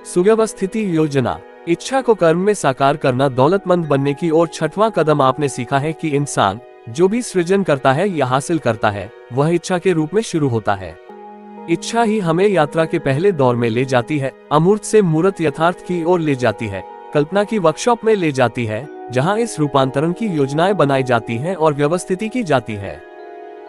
सुव्यवस्थित योजना। इच्छा को कर्म में साकार करना दौलतमंद बनने की ओर छठवां कदम। आपने सीखा है कि इंसान जो भी सृजन करता है या हासिल करता है वह इच्छा के रूप में शुरू होता है। इच्छा ही हमें यात्रा के पहले दौर में ले जाती है, अमूर्त से मूर्त यथार्थ की ओर ले जाती है, कल्पना की वर्कशॉप में ले जाती है, जहां इस रूपांतरण की योजनाएं बनाई जाती हैं और व्यवस्थिति की जाती है।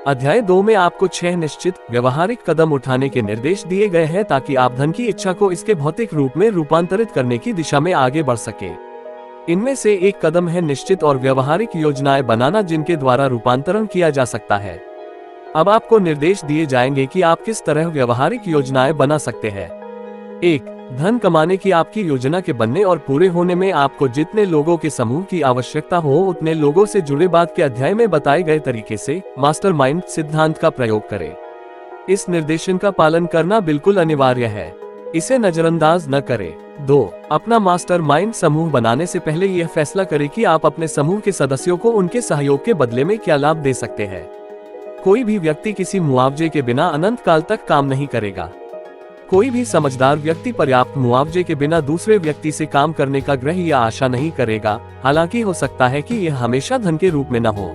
अध्याय 2 में आपको 6 निश्चित व्यवहारिक कदम उठाने के निर्देश दिए गए हैं ताकि आप धन की इच्छा को इसके भौतिक रूप में रूपांतरित करने की दिशा में आगे बढ़ सके। इनमें से एक कदम है निश्चित और व्यवहारिक योजनाएं बनाना जिनके द्वारा रूपांतरण किया जा सकता है। अब आपको निर्देश दिए जाएंगे कि आप किस तरह व्यवहारिक योजनाएं बना सकते हैं। 1. धन कमाने की आपकी योजना के बनने और पूरे होने में आपको जितने लोगों के समूह की आवश्यकता हो उतने लोगों से जुड़े बाद के अध्याय में बताए गए तरीके से मास्टरमाइंड सिद्धांत का प्रयोग करें। इस निर्देशन का पालन करना बिल्कुल अनिवार्य है, इसे नजरअंदाज न करें। 2. अपना मास्टरमाइंड समूह बनाने से पहले यह फैसला करें कि आप अपने समूह के सदस्यों को उनके सहयोग के बदले में क्या लाभ दे सकते हैं। कोई भी व्यक्ति किसी मुआवजे के बिना अनंत काल तक काम नहीं करेगा। कोई भी समझदार व्यक्ति पर्याप्त मुआवजे के बिना दूसरे व्यक्ति से काम करने का ग्रह या आशा नहीं करेगा, हालांकि हो सकता है कि यह हमेशा धन के रूप में न हो।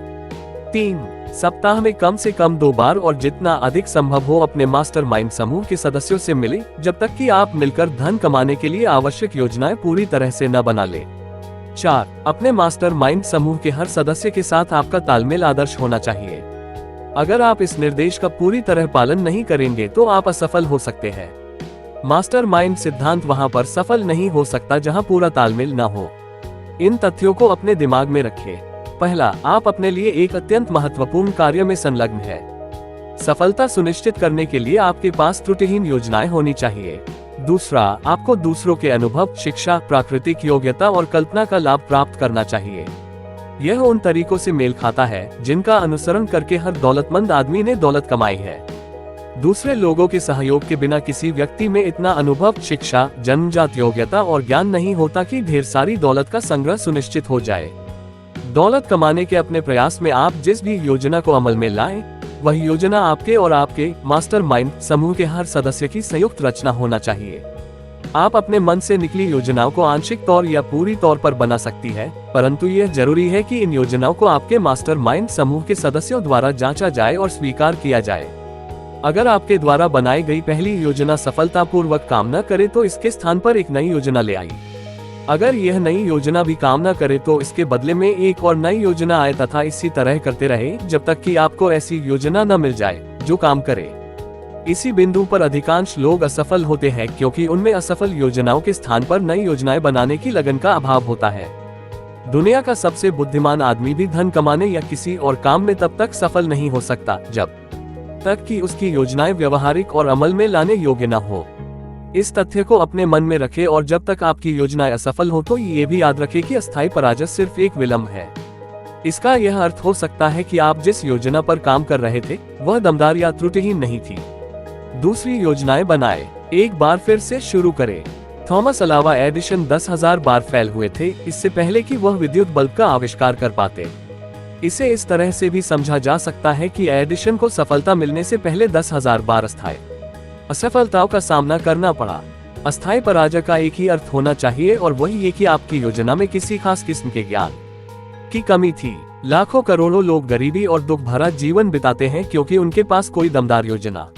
3. सप्ताह में कम से कम 2 बार और जितना अधिक संभव हो अपने मास्टरमाइंड समूह के सदस्यों से मिले जब तक कि आप मिलकर धन कमाने के लिए आवश्यक योजनाएं पूरी तरह से न बना ले। 4. अपने मास्टरमाइंड समूह के हर सदस्य के साथ आपका तालमेल आदर्श होना चाहिए। अगर आप इस निर्देश का पूरी तरह पालन नहीं करेंगे तो आप असफल हो सकते हैं। मास्टरमाइंड सिद्धांत वहां पर सफल नहीं हो सकता जहां पूरा तालमेल न हो। इन तथ्यों को अपने दिमाग में रखें। पहला, आप अपने लिए एक अत्यंत महत्वपूर्ण कार्य में संलग्न हैं। सफलता सुनिश्चित करने के लिए आपके पास त्रुटिहीन योजनाएं होनी चाहिए। दूसरा, आपको दूसरों के अनुभव, शिक्षा, प्राकृतिक योग्यता और कल्पना का लाभ प्राप्त करना चाहिए। यह उन तरीकों से मेल खाता है जिनका अनुसरण करके हर दौलतमंद आदमी ने दौलत कमाई है। दूसरे लोगों के सहयोग के बिना किसी व्यक्ति में इतना अनुभव, शिक्षा, जन्मजात योग्यता और ज्ञान नहीं होता कि ढेर सारी दौलत का संग्रह सुनिश्चित हो जाए। दौलत कमाने के अपने प्रयास में आप जिस भी योजना को अमल में लाएं, वह योजना आपके और आपके मास्टरमाइंड समूह के हर सदस्य की संयुक्त रचना होना चाहिए। आप अपने मन से निकली योजनाओं को आंशिक तौर या पूरी तौर पर बना सकती है, परंतु यह जरूरी है कि इन योजनाओं को आपके मास्टरमाइंड समूह के सदस्यों द्वारा जांचा जाए और स्वीकार किया जाए। अगर आपके द्वारा बनाई गई पहली योजना सफलतापूर्वक काम न करे तो इसके स्थान पर एक नई योजना ले आई। अगर यह नई योजना भी काम न करे तो इसके बदले में एक और नई योजना आए तथा इसी तरह करते रहे जब तक कि आपको ऐसी योजना न मिल जाए जो काम करे। इसी बिंदु पर अधिकांश लोग असफल होते हैं क्योंकि उनमें असफल योजनाओं के स्थान पर नई योजनाएं बनाने की लगन का अभाव होता है। दुनिया का सबसे बुद्धिमान आदमी भी धन कमाने या किसी और काम में तब तक सफल नहीं हो सकता जब तक कि उसकी योजनाएं व्यवहारिक और अमल में लाने योग्य न हो। इस तथ्य को अपने मन में रखें और जब तक आपकी योजनाएं असफल हो तो ये भी याद रखें कि अस्थायी पराजय सिर्फ एक विलंब है। इसका यह अर्थ हो सकता है कि आप जिस योजना पर काम कर रहे थे वह दमदार या त्रुटिहीन नहीं थी। दूसरी योजनाएं बनाएं, एक बार फिर से शुरू करें। थॉमस अल्वा एडिसन 10,000 बार फेल हुए थे इससे पहले कि वह विद्युत बल्ब का आविष्कार कर पाते। इसे इस तरह से भी समझा जा सकता है कि एडिसन को सफलता मिलने से पहले 10,000 बार अस्थायी असफलताओं का सामना करना पड़ा। अस्थायी पराजय का एक ही अर्थ होना चाहिए और वही ये कि आपकी योजना में किसी खास किस्म के ज्ञान की कमी थी। लाखों करोड़ों लोग गरीबी और दुख भरा जीवन बिताते हैं क्योंकि उनके पास कोई दमदार योजना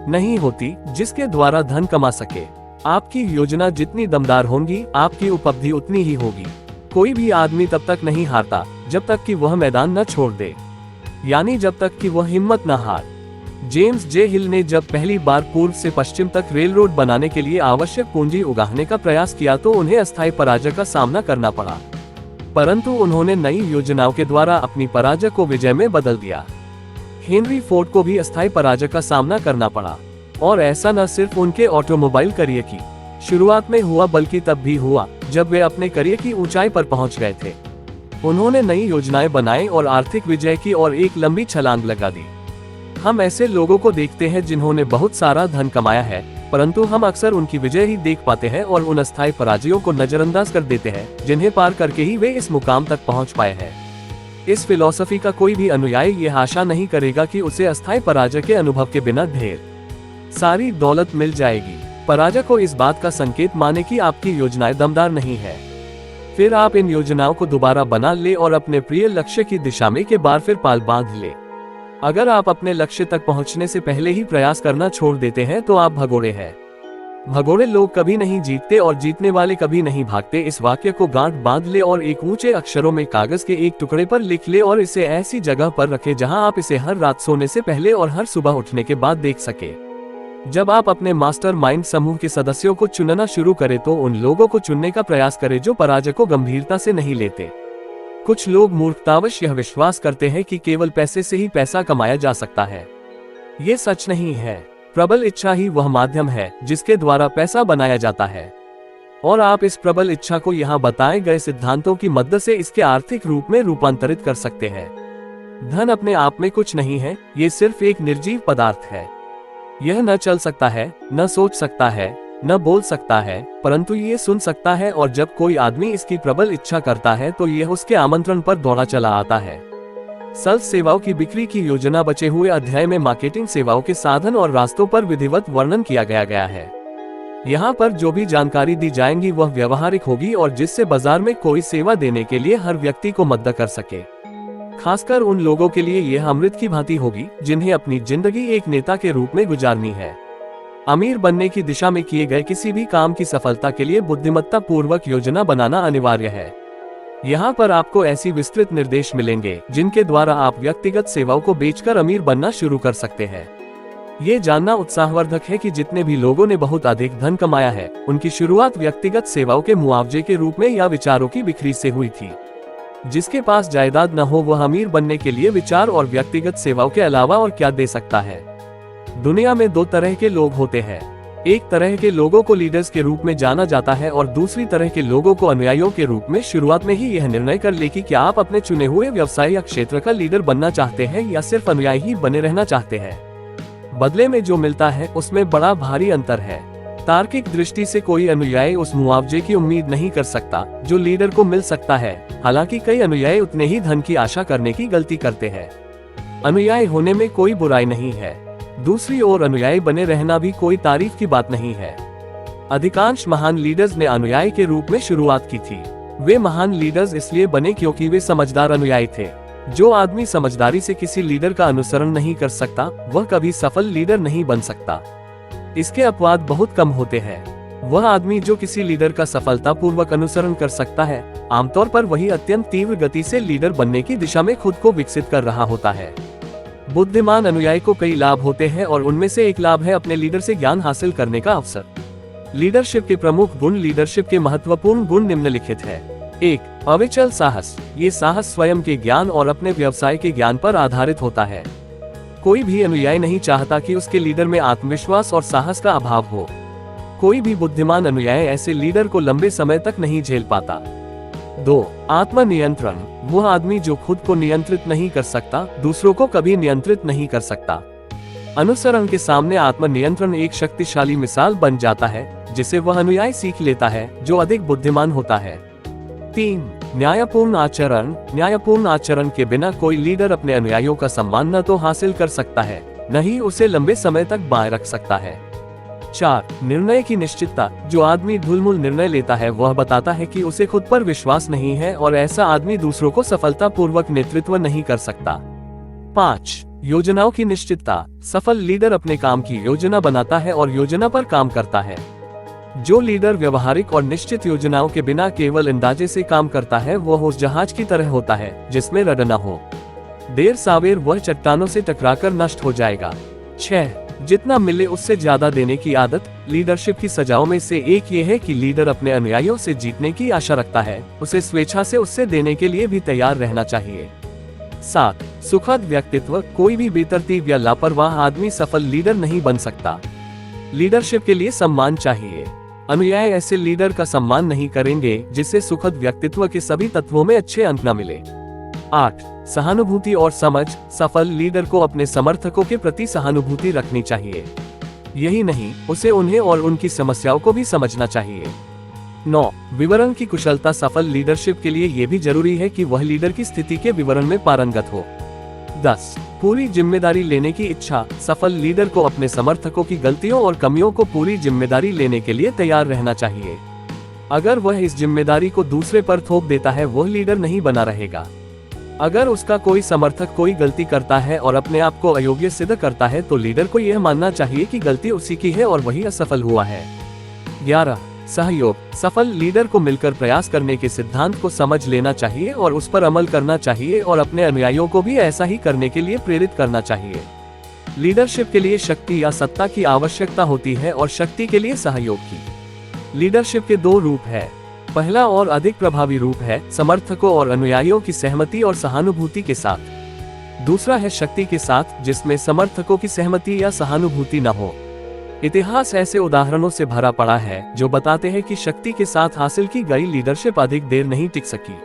नहीं होती जिसके द्वारा धन कमा सके। आपकी योजना जितनी दमदार होगी आपकी उपलब्धि उतनी ही होगी। कोई भी आदमी तब तक नहीं हारता जब तक कि वह मैदान न छोड़ दे, यानी जब तक कि वह हिम्मत न हार। जेम्स जे हिल ने जब पहली बार पूर्व से पश्चिम तक रेलरोड बनाने के लिए आवश्यक पूंजी उगाहने का प्रयास किया तो उन्हें अस्थायी पराजय का सामना करना पड़ा, परंतु उन्होंने नई योजनाओं के द्वारा अपनी पराजय को विजय में बदल दिया। हेनरी फोर्ड को भी अस्थायी पराजय का सामना करना पड़ा, और ऐसा न सिर्फ उनके ऑटोमोबाइल करियर की शुरुआत में हुआ बल्कि तब भी हुआ जब वे अपने करियर की ऊंचाई पर पहुंच गए थे। उन्होंने नई योजनाएं बनाई और आर्थिक विजय की और एक लंबी छलांग लगा दी। हम ऐसे लोगों को देखते हैं जिन्होंने बहुत सारा धन कमाया है, परंतु हम अक्सर उनकी विजय ही देख पाते हैं और उन अस्थायी पराजयों को नजरअंदाज कर देते हैं जिन्हें पार करके ही वे इस मुकाम तक पहुंच पाए हैं। इस फिलॉसफी का कोई भी अनुयायी यह आशा नहीं करेगा कि उसे अस्थायी पराजय के अनुभव के बिना ढेर सारी दौलत मिल जाएगी। पराजय को इस बात का संकेत माने कि आपकी योजनाएं दमदार नहीं है। फिर आप इन योजनाओं को दोबारा बना ले और अपने प्रिय लक्ष्य की दिशा में के बार फिर पाल बांध ले। अगर आप अपने लक्ष्य तक पहुंचने से पहले ही प्रयास करना छोड़ देते हैं तो आप भगोड़े हैं। भगोड़े लोग कभी नहीं जीतते और जीतने वाले कभी नहीं भागते। इस वाक्य को गांठ बांध ले और एक ऊंचे अक्षरों में कागज के एक टुकड़े पर लिख ले और इसे ऐसी जगह पर रखें जहां आप इसे हर रात सोने से पहले और हर सुबह उठने के बाद देख सके। जब आप अपने मास्टरमाइंड समूह के सदस्यों को चुनना शुरू करें तो उन लोगों को चुनने का प्रयास करें जो पराजय को गंभीरता से नहीं लेते। कुछ लोग मूर्खतावश यह विश्वास करते हैं कि केवल पैसे से ही पैसा कमाया जा सकता है। ये सच नहीं है। प्रबल इच्छा ही वह माध्यम है जिसके द्वारा पैसा बनाया जाता है, और आप इस प्रबल इच्छा को यहाँ बताए गए सिद्धांतों की मदद से इसके आर्थिक रूप में रूपांतरित कर सकते हैं। धन अपने आप में कुछ नहीं है, ये सिर्फ एक निर्जीव पदार्थ है। यह न चल सकता है, न सोच सकता है, न बोल सकता है, परंतु ये सुन सकता है, और जब कोई आदमी इसकी प्रबल इच्छा करता है तो यह उसके आमंत्रण पर दौड़ा चला आता है। सेल्स सेवाओं की बिक्री की योजना बचे हुए अध्याय में मार्केटिंग सेवाओं के साधन और रास्तों पर विधिवत वर्णन किया गया है। यहाँ पर जो भी जानकारी दी जाएगी वह व्यवहारिक होगी और जिससे बाजार में कोई सेवा देने के लिए हर व्यक्ति को मदद कर सके। खासकर उन लोगों के लिए यह अमृत की भांति होगी जिन्हें अपनी जिंदगी एक नेता के रूप में गुजारनी है। अमीर बनने की दिशा में किए गए किसी भी काम की सफलता के लिए बुद्धिमत्ता पूर्वक योजना बनाना अनिवार्य है। यहाँ पर आपको ऐसी विस्तृत निर्देश मिलेंगे जिनके द्वारा आप व्यक्तिगत सेवाओं को बेचकर अमीर बनना शुरू कर सकते हैं। ये जानना उत्साहवर्धक है कि जितने भी लोगों ने बहुत अधिक धन कमाया है उनकी शुरुआत व्यक्तिगत सेवाओं के मुआवजे के रूप में या विचारों की बिक्री से हुई थी। जिसके पास जायदाद न हो वह अमीर बनने के लिए विचार और व्यक्तिगत सेवाओं के अलावा और क्या दे सकता है। दुनिया में दो तरह के लोग होते हैं। एक तरह के लोगों को लीडर्स के रूप में जाना जाता है और दूसरी तरह के लोगों को अनुयायियों के रूप में। शुरुआत में ही यह निर्णय कर ले कि क्या आप अपने चुने हुए व्यवसाय या क्षेत्र का लीडर बनना चाहते हैं या सिर्फ अनुयायी ही बने रहना चाहते हैं। बदले में जो मिलता है उसमें बड़ा भारी अंतर है। तार्किक दृष्टि से कोई अनुयायी उस मुआवजे की उम्मीद नहीं कर सकता जो लीडर को मिल सकता है। हालांकि कई अनुयायी उतने ही धन की आशा करने की गलती करते हैं। अनुयायी होने में कोई बुराई नहीं है। दूसरी ओर अनुयायी बने रहना भी कोई तारीफ की बात नहीं है। अधिकांश महान लीडर्स ने अनुयायी के रूप में शुरुआत की थी। वे महान लीडर्स इसलिए बने क्योंकि वे समझदार अनुयायी थे। जो आदमी समझदारी से किसी लीडर का अनुसरण नहीं कर सकता वह कभी सफल लीडर नहीं बन सकता। इसके अपवाद बहुत कम होते हैं। वह आदमी जो किसी लीडर का सफलतापूर्वक अनुसरण कर सकता है आमतौर पर वही अत्यंत तीव्र गति से लीडर बनने की दिशा में खुद को विकसित कर रहा होता है। बुद्धिमान अनुयायी को कई लाभ होते हैं और उनमें से एक लाभ है अपने लीडर से ज्ञान हासिल करने का अवसर। लीडरशिप के प्रमुख गुण। लीडरशिप के महत्वपूर्ण गुण निम्नलिखित है। 1. अविचल साहस। ये साहस स्वयं के ज्ञान और अपने व्यवसाय के ज्ञान पर आधारित होता है। कोई भी अनुयायी नहीं चाहता कि उसके लीडर में आत्मविश्वास और साहस का अभाव हो। कोई भी बुद्धिमान अनुयायी ऐसे लीडर को लंबे समय तक नहीं झेल पाता। 2. आत्मनियंत्रण। वह आदमी जो खुद को नियंत्रित नहीं कर सकता दूसरों को कभी नियंत्रित नहीं कर सकता। अनुसरण के सामने आत्मनियंत्रण एक शक्तिशाली मिसाल बन जाता है जिसे वह अनुयायी सीख लेता है जो अधिक बुद्धिमान होता है। 3. न्यायपूर्ण आचरण। न्यायपूर्ण आचरण के बिना कोई लीडर अपने अनुयायियों का सम्मान न तो हासिल कर सकता है न ही उसे लंबे समय तक बाएं रख सकता है। 4. निर्णय की निश्चितता। जो आदमी ढुलमुल निर्णय लेता है वह बताता है कि उसे खुद पर विश्वास नहीं है और ऐसा आदमी दूसरों को सफलतापूर्वक नेतृत्व नहीं कर सकता। 5. योजनाओं की निश्चितता। सफल लीडर अपने काम की योजना बनाता है और योजना पर काम करता है। जो लीडर व्यवहारिक और निश्चित योजनाओं के बिना केवल अंदाजे से काम करता है वह उस जहाज की तरह होता है जिसमें रडर न हो। देर सवेर वह चट्टानों से टकराकर नष्ट हो जाएगा। 6. जितना मिले उससे ज्यादा देने की आदत। लीडरशिप की सजाओं में से एक ये है कि लीडर अपने अनुयायियों से जीतने की आशा रखता है। उसे स्वेच्छा से उससे देने के लिए भी तैयार रहना चाहिए। 7. सुखद व्यक्तित्व। कोई भी बेतरतीब या लापरवाह आदमी सफल लीडर नहीं बन सकता। लीडरशिप के लिए सम्मान चाहिए। अनुयायी ऐसे लीडर का सम्मान नहीं करेंगे जिससे सुखद व्यक्तित्व के सभी तत्वों में अच्छे अंक न मिले। 8. सहानुभूति और समझ। सफल लीडर को अपने समर्थकों के प्रति सहानुभूति रखनी चाहिए। यही नहीं, उसे उन्हें और उनकी समस्याओं को भी समझना चाहिए। 9. विवरण की कुशलता। सफल लीडरशिप के लिए यह भी जरूरी है कि वह लीडर की स्थिति के विवरण में पारंगत हो। 10. पूरी जिम्मेदारी लेने की इच्छा। सफल लीडर को अपने समर्थकों की गलतियों और कमियों को पूरी जिम्मेदारी लेने के लिए तैयार रहना चाहिए। अगर वह इस जिम्मेदारी को दूसरे पर थोप देता है, वह लीडर नहीं बना रहेगा। अगर उसका कोई समर्थक कोई गलती करता है और अपने आप को अयोग्य सिद्ध करता है, तो लीडर को यह मानना चाहिए कि गलती उसी की है और वही असफल हुआ है। 11. सहयोग। सफल लीडर को मिलकर प्रयास करने के सिद्धांत को समझ लेना चाहिए और उस पर अमल करना चाहिए और अपने अनुयायियों को भी ऐसा ही करने के लिए प्रेरित करना चाहिए। लीडरशिप के लिए शक्ति या सत्ता की आवश्यकता होती है और शक्ति के लिए सहयोग की। लीडरशिप के 2 रूप है। पहला और अधिक प्रभावी रूप है समर्थकों और अनुयायियों की सहमति और सहानुभूति के साथ। दूसरा है शक्ति के साथ, जिसमें समर्थकों की सहमति या सहानुभूति न हो। इतिहास ऐसे उदाहरणों से भरा पड़ा है जो बताते हैं कि शक्ति के साथ हासिल की गई लीडरशिप अधिक देर नहीं टिक सकी।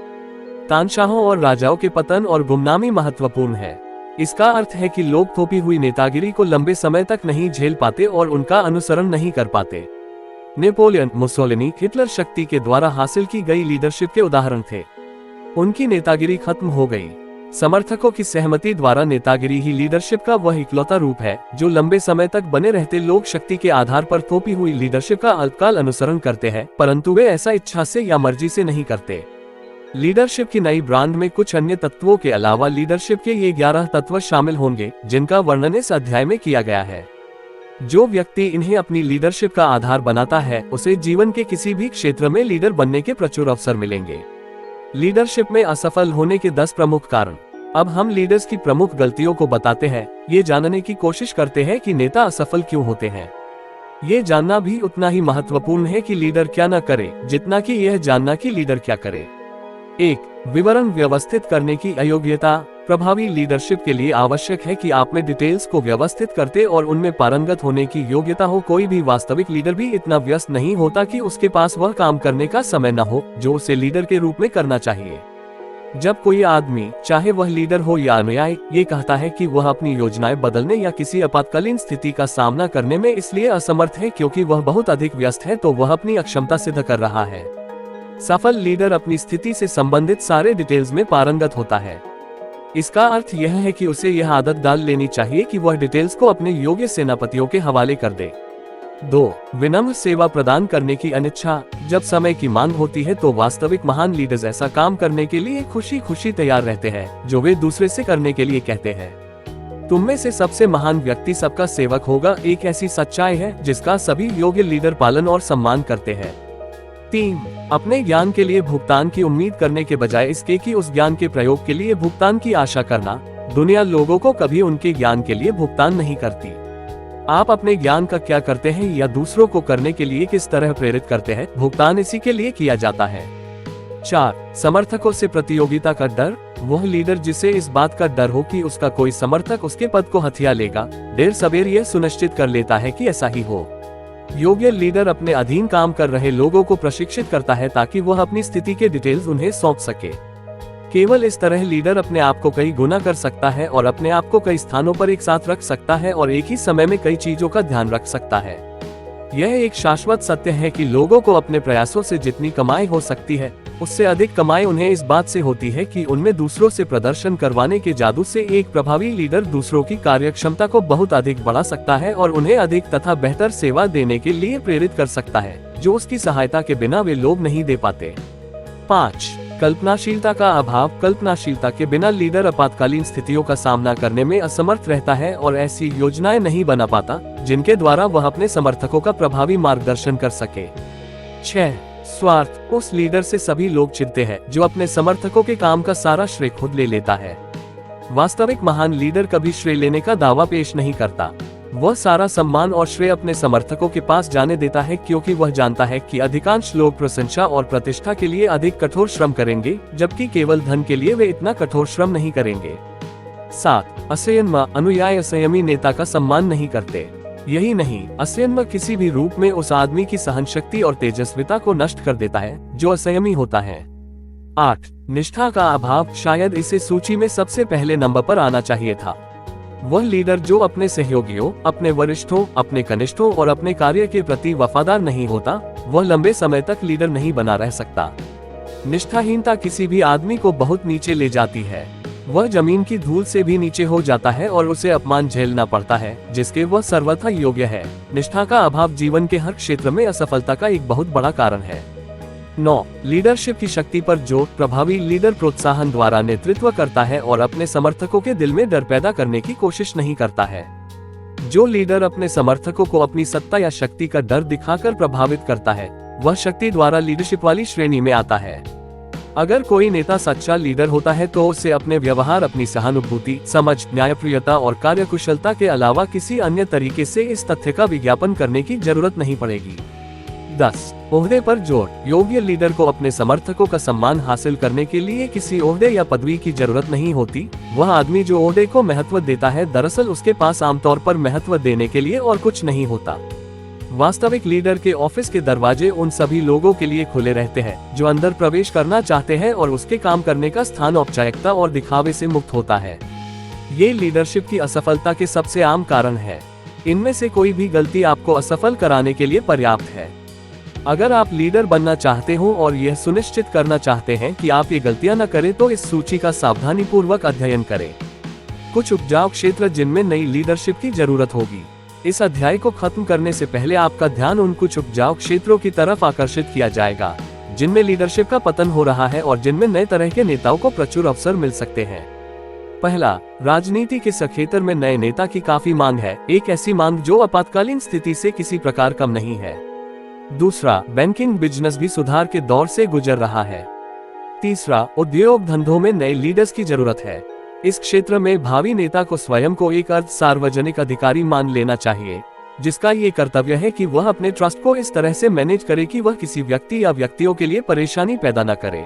तानशाहों और राजाओं के पतन और गुमनामी महत्वपूर्ण है। इसका अर्थ है कि लोग थोपी हुई नेतागिरी को लंबे समय तक नहीं झेल पाते और उनका अनुसरण नहीं कर पाते। नेपोलियन, मुसोलिनी, हिटलर शक्ति के द्वारा हासिल की गई लीडरशिप के उदाहरण थे। उनकी नेतागिरी खत्म हो गई। समर्थकों की सहमति द्वारा नेतागिरी ही लीडरशिप का वह इकलौता रूप है जो लंबे समय तक बने रहते। लोग शक्ति के आधार पर थोपी हुई लीडरशिप का अल्पकाल अनुसरण करते हैं, परंतु वे ऐसा इच्छा से या मर्जी से नहीं करते। लीडरशिप की नई ब्रांड में कुछ अन्य तत्वों के अलावा लीडरशिप के ये 11 तत्व शामिल होंगे, जिनका वर्णन इस अध्याय में किया गया है। जो व्यक्ति इन्हें अपनी लीडरशिप का आधार बनाता है, उसे जीवन के किसी भी क्षेत्र में लीडर बनने के प्रचुर अवसर मिलेंगे। लीडरशिप में असफल होने के 10 प्रमुख कारण। अब हम लीडर्स की प्रमुख गलतियों को बताते हैं, ये जानने की कोशिश करते हैं कि नेता असफल क्यों होते हैं। ये जानना भी उतना ही महत्वपूर्ण है कि लीडर क्या न करे, जितना कि यह जानना कि लीडर क्या करे। 1. विवरण व्यवस्थित करने की अयोग्यता। प्रभावी लीडरशिप के लिए आवश्यक है कि आप में डिटेल्स को व्यवस्थित करते और उनमें पारंगत होने की योग्यता हो। कोई भी वास्तविक लीडर भी इतना व्यस्त नहीं होता कि उसके पास वह काम करने का समय न हो जो उसे लीडर के रूप में करना चाहिए। जब कोई आदमी, चाहे वह लीडर हो या अनुयायी, ये कहता है कि वह अपनी योजनाएं बदलने या किसी आपातकालीन स्थिति का सामना करने में इसलिए असमर्थ है क्योंकि वह बहुत अधिक व्यस्त है, तो वह अपनी अक्षमता सिद्ध कर रहा है। सफल लीडर अपनी स्थिति से संबंधित सारे डिटेल्स में पारंगत होता है। इसका अर्थ यह है कि उसे यह आदत डाल लेनी चाहिए कि वह डिटेल्स को अपने योग्य सेनापतियों के हवाले कर दे। 2. विनम्र सेवा प्रदान करने की अनिच्छा। जब समय की मांग होती है तो वास्तविक महान लीडर्स ऐसा काम करने के लिए खुशी खुशी तैयार रहते हैं जो वे दूसरे से करने के लिए कहते हैं। तुम में से सबसे महान व्यक्ति सबका सेवक होगा, एक ऐसी सच्चाई है जिसका सभी योग्य लीडर पालन और सम्मान करते हैं। 3. अपने ज्ञान के लिए भुगतान की उम्मीद करने के बजाय इसके कि उस ज्ञान के प्रयोग के लिए भुगतान की आशा करना। दुनिया लोगों को कभी उनके ज्ञान के लिए भुगतान नहीं करती। आप अपने ज्ञान का क्या करते हैं या दूसरों को करने के लिए किस तरह प्रेरित करते हैं, भुगतान इसी के लिए किया जाता है। 4. समर्थकों से प्रतियोगिता का डर। वह लीडर जिसे इस बात का डर हो कि उसका कोई समर्थक उसके पद को हथिया लेगा, देर सवेर यह सुनिश्चित कर लेता है कि ऐसा ही हो। योग्य लीडर अपने अधीन काम कर रहे लोगों को प्रशिक्षित करता है ताकि वह अपनी स्थिति के डिटेल्स उन्हें सौंप सके। केवल इस तरह लीडर अपने आप को कई गुना कर सकता है और अपने आप को कई स्थानों पर एक साथ रख सकता है और एक ही समय में कई चीजों का ध्यान रख सकता है। यह एक शाश्वत सत्य है कि लोगों को अपने प्रयासों से जितनी कमाई हो सकती है, उससे अधिक कमाई उन्हें इस बात से होती है कि उनमें दूसरों से प्रदर्शन करवाने के जादू से एक प्रभावी लीडर दूसरों की कार्यक्षमता को बहुत अधिक बढ़ा सकता है और उन्हें अधिक तथा बेहतर सेवा देने के लिए प्रेरित कर सकता है, जो उसकी सहायता के बिना वे लोग नहीं दे पाते। 5. कल्पनाशीलता का अभाव। कल्पनाशीलता के बिना लीडर आपातकालीन स्थितियों का सामना करने में असमर्थ रहता है और ऐसी योजनाएं नहीं बना पाता जिनके द्वारा वह अपने समर्थकों का प्रभावी मार्गदर्शन कर सके। 6. स्वार्थ। उस लीडर से सभी लोग चिढ़ते हैं जो अपने समर्थकों के काम का सारा श्रेय खुद ले लेता है। वास्तविक महान लीडर कभी श्रेय लेने का दावा पेश नहीं करता। वह सारा सम्मान और श्रेय अपने समर्थकों के पास जाने देता है क्योंकि वह जानता है कि अधिकांश लोग प्रशंसा और प्रतिष्ठा के लिए अधिक कठोर श्रम करेंगे, जबकि केवल धन के लिए वे इतना कठोर श्रम नहीं करेंगे। 7. असंयम। अनुयायी असंयमी नेता का सम्मान नहीं करते। यही नहीं, असंयम किसी भी रूप में उस आदमी की सहनशक्ति और तेजस्विता को नष्ट कर देता है जो असंयमी होता है। 8. निष्ठा का अभाव। शायद इसे सूची में सबसे पहले नंबर पर आना चाहिए था। वह लीडर जो अपने सहयोगियों, अपने वरिष्ठों, अपने कनिष्ठों और अपने कार्य के प्रति वफादार नहीं होता, वह लंबे समय तक लीडर नहीं बना रह सकता। निष्ठाहीनता किसी भी आदमी को बहुत नीचे ले जाती है। वह जमीन की धूल से भी नीचे हो जाता है और उसे अपमान झेलना पड़ता है जिसके वह सर्वथा योग्य है। निष्ठा का अभाव जीवन के हर क्षेत्र में असफलता का एक बहुत बड़ा कारण है। 9. लीडरशिप की शक्ति पर जोर। प्रभावी लीडर प्रोत्साहन द्वारा नेतृत्व करता है और अपने समर्थकों के दिल में डर पैदा करने की कोशिश नहीं करता है। जो लीडर अपने समर्थकों को अपनी सत्ता या शक्ति का डर दिखाकर प्रभावित करता है, वह शक्ति द्वारा लीडरशिप वाली श्रेणी में आता है। अगर कोई नेता सच्चा लीडर होता है तो उसे अपने व्यवहार, अपनी सहानुभूति, समझ, न्यायप्रियता और कार्यकुशलता के अलावा किसी अन्य तरीके से इस तथ्य का विज्ञापन करने की जरूरत नहीं पड़ेगी। 10. ओहदे पर जोर। योग्य लीडर को अपने समर्थकों का सम्मान हासिल करने के लिए किसी ओहदे या पदवी की जरूरत नहीं होती। वह आदमी जो ओहदे को महत्व देता है, दरअसल उसके पास आमतौर पर महत्व देने के लिए और कुछ नहीं होता। वास्तविक लीडर के ऑफिस के दरवाजे उन सभी लोगों के लिए खुले रहते हैं जो अंदर प्रवेश करना चाहते हैं और उसके काम करने का स्थान औपचारिकता और दिखावे से मुक्त होता है। ये लीडरशिप की असफलता के सबसे आम कारण है। इनमें से कोई भी गलती आपको असफल कराने के लिए पर्याप्त है। अगर आप लीडर बनना चाहते हो और यह सुनिश्चित करना चाहते हैं कि आप ये गलतियां न करें तो इस सूची का सावधानीपूर्वक अध्ययन करें। कुछ उपजाऊ क्षेत्र जिनमें नई लीडरशिप की जरूरत होगी। इस अध्याय को खत्म करने से पहले आपका ध्यान उन कुछ उपजाऊ क्षेत्रों की तरफ आकर्षित किया जाएगा जिनमें लीडरशिप का पतन हो रहा है और जिनमें नए तरह के नेताओं को प्रचुर अवसर मिल सकते हैं। पहला, राजनीति के क्षेत्र में नए नेता की काफी मांग है, एक ऐसी मांग जो आपातकालीन स्थिति से किसी प्रकार कम नहीं है। दूसरा, बैंकिंग बिजनेस भी सुधार के दौर से गुजर रहा है। तीसरा, उद्योग धंधों में नए लीडर्स की जरूरत है। इस क्षेत्र में भावी नेता को स्वयं को एक अर्ध सार्वजनिक अधिकारी मान लेना चाहिए, जिसका ये कर्तव्य है कि वह अपने ट्रस्ट को इस तरह से मैनेज करे कि वह किसी व्यक्ति या व्यक्तियों के लिए परेशानी पैदा न करे।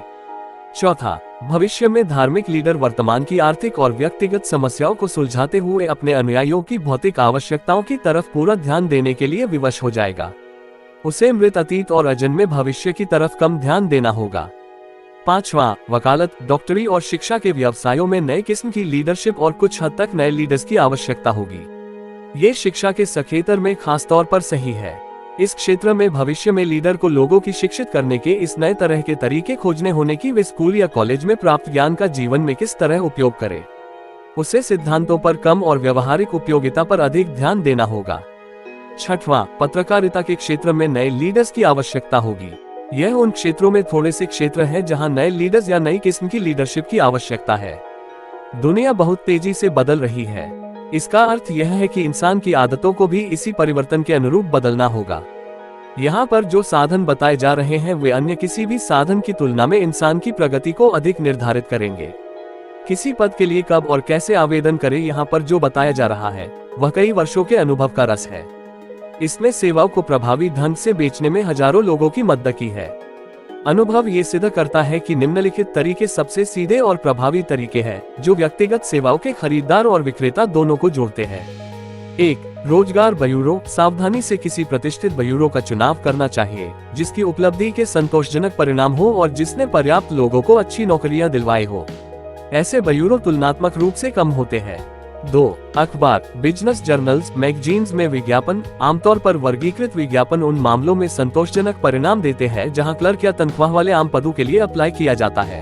चौथा, भविष्य में धार्मिक लीडर वर्तमान की आर्थिक और व्यक्तिगत समस्याओं को सुलझाते हुए अपने अनुयायियों की भौतिक आवश्यकताओं की तरफ पूरा ध्यान देने के लिए विवश हो जाएगा। उसे मृत अतीत और अजन्मे भविष्य की तरफ कम ध्यान देना होगा। पांचवा, वकालत, डॉक्टरी और शिक्षा के व्यवसायों में नए किस्म की लीडरशिप और कुछ हद तक नए लीडर्स की आवश्यकता होगी। ये शिक्षा के क्षेत्र में खास तौर पर सही है। इस क्षेत्र में भविष्य में लीडर को लोगों की शिक्षित करने के इस नए तरह के तरीके खोजने होने की वे स्कूल या कॉलेज में प्राप्त ज्ञान का जीवन में किस तरह उपयोग करे। उसे सिद्धांतों पर कम और व्यवहारिक उपयोगिता पर अधिक ध्यान देना होगा। छठवां, पत्रकारिता के क्षेत्र में नए लीडर्स की आवश्यकता होगी। यह उन क्षेत्रों में थोड़े से क्षेत्र हैं जहां नए लीडर्स या नई किस्म की लीडरशिप की आवश्यकता है। दुनिया बहुत तेजी से बदल रही है। इसका अर्थ यह है कि इंसान की आदतों को भी इसी परिवर्तन के अनुरूप बदलना होगा। यहाँ पर जो साधन बताए जा रहे हैं वे अन्य किसी भी साधन की तुलना में इंसान की प्रगति को अधिक निर्धारित करेंगे। किसी पद के लिए कब और कैसे आवेदन करें, यहाँ पर जो बताया जा रहा है वह कई वर्षों के अनुभव का रस है। इसमें सेवाओं को प्रभावी ढंग से बेचने में हजारों लोगों की मदद की है। अनुभव ये सिद्ध करता है कि निम्नलिखित तरीके सबसे सीधे और प्रभावी तरीके हैं जो व्यक्तिगत सेवाओं के खरीदार और विक्रेता दोनों को जोड़ते हैं। 1. रोजगार ब्यूरो। सावधानी से किसी प्रतिष्ठित ब्यूरो का चुनाव करना चाहिए जिसकी उपलब्धि के संतोषजनक परिणाम हो और जिसने पर्याप्त लोगों को अच्छी नौकरियां दिलवाई हो। ऐसे ब्यूरो तुलनात्मक रूप से कम होते हैं। 2. अखबार, बिजनेस जर्नल्स, मैगजीन्स में विज्ञापन। आमतौर पर वर्गीकृत विज्ञापन उन मामलों में संतोषजनक परिणाम देते हैं जहां क्लर्क या तनख्वाह वाले आम पदों के लिए अप्लाई किया जाता है।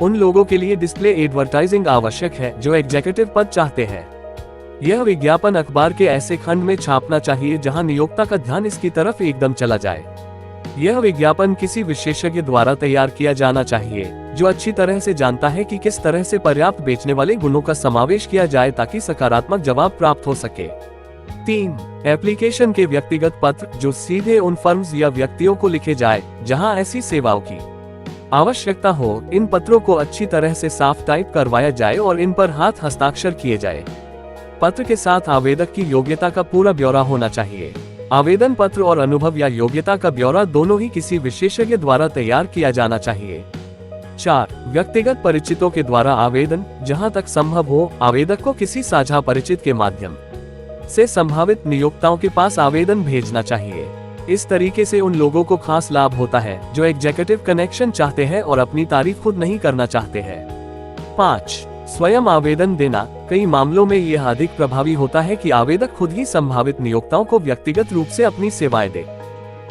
उन लोगों के लिए डिस्प्ले एडवर्टाइजिंग आवश्यक है जो एग्जीक्यूटिव पद चाहते हैं। यह विज्ञापन अखबार के ऐसे खंड में छापना चाहिए जहां नियोक्ता का ध्यान इसकी तरफ एकदम चला जाए। यह विज्ञापन किसी विशेषज्ञ द्वारा तैयार किया जाना चाहिए जो अच्छी तरह से जानता है कि किस तरह से पर्याप्त बेचने वाले गुणों का समावेश किया जाए ताकि सकारात्मक जवाब प्राप्त हो सके। 3. एप्लीकेशन के व्यक्तिगत पत्र जो सीधे उन फर्म्स या व्यक्तियों को लिखे जाए जहां ऐसी सेवाओं की आवश्यकता हो। इन पत्रों को अच्छी तरह से साफ टाइप करवाया जाए और इन पर हाथ हस्ताक्षर किए जाए। पत्र के साथ आवेदक की योग्यता का पूरा ब्यौरा होना चाहिए। आवेदन पत्र और अनुभव या योग्यता का ब्यौरा दोनों ही किसी विशेषज्ञ द्वारा तैयार किया जाना चाहिए। 4. व्यक्तिगत परिचितों के द्वारा आवेदन। जहां तक संभव हो आवेदक को किसी साझा परिचित के माध्यम से संभावित नियोक्ताओं के पास आवेदन भेजना चाहिए। इस तरीके से उन लोगों को खास लाभ होता है जो एग्जीक्यूटिव कनेक्शन चाहते हैं और अपनी तारीफ खुद नहीं करना चाहते हैं। 5. स्वयं आवेदन देना। कई मामलों में यह अधिक प्रभावी होता है कि आवेदक खुद ही संभावित नियोक्ताओं को व्यक्तिगत रूप से अपनी सेवाएं दे।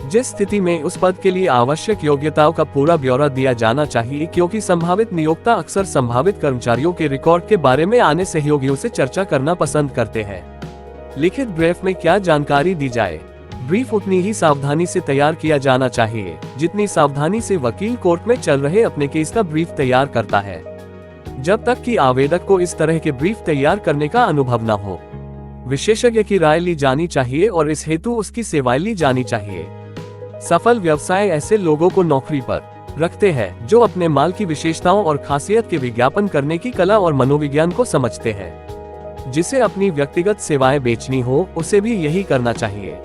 जिस स्थिति में उस पद के लिए आवश्यक योग्यताओं का पूरा ब्यौरा दिया जाना चाहिए, क्योंकि संभावित नियोक्ता अक्सर संभावित कर्मचारियों के रिकॉर्ड के बारे में आने सहयोगियों से चर्चा करना पसंद करते हैं। लिखित ब्रीफ में क्या जानकारी दी जाए? ब्रीफ उतनी ही सावधानी से तैयार किया जाना चाहिए जितनी सावधानी से वकील कोर्ट में चल रहे अपने केस का ब्रीफ तैयार करता है, जब तक कि आवेदक को इस तरह के ब्रीफ तैयार करने का अनुभव न हो। विशेषज्ञ की राय ली जानी चाहिए और इस हेतु उसकी सेवाएं ली जानी चाहिए। सफल व्यवसाय ऐसे लोगों को नौकरी पर रखते हैं जो अपने माल की विशेषताओं और खासियत के विज्ञापन करने की कला और मनोविज्ञान को समझते हैं। जिसे अपनी व्यक्तिगत सेवाएं बेचनी हो उसे भी यही करना चाहिए।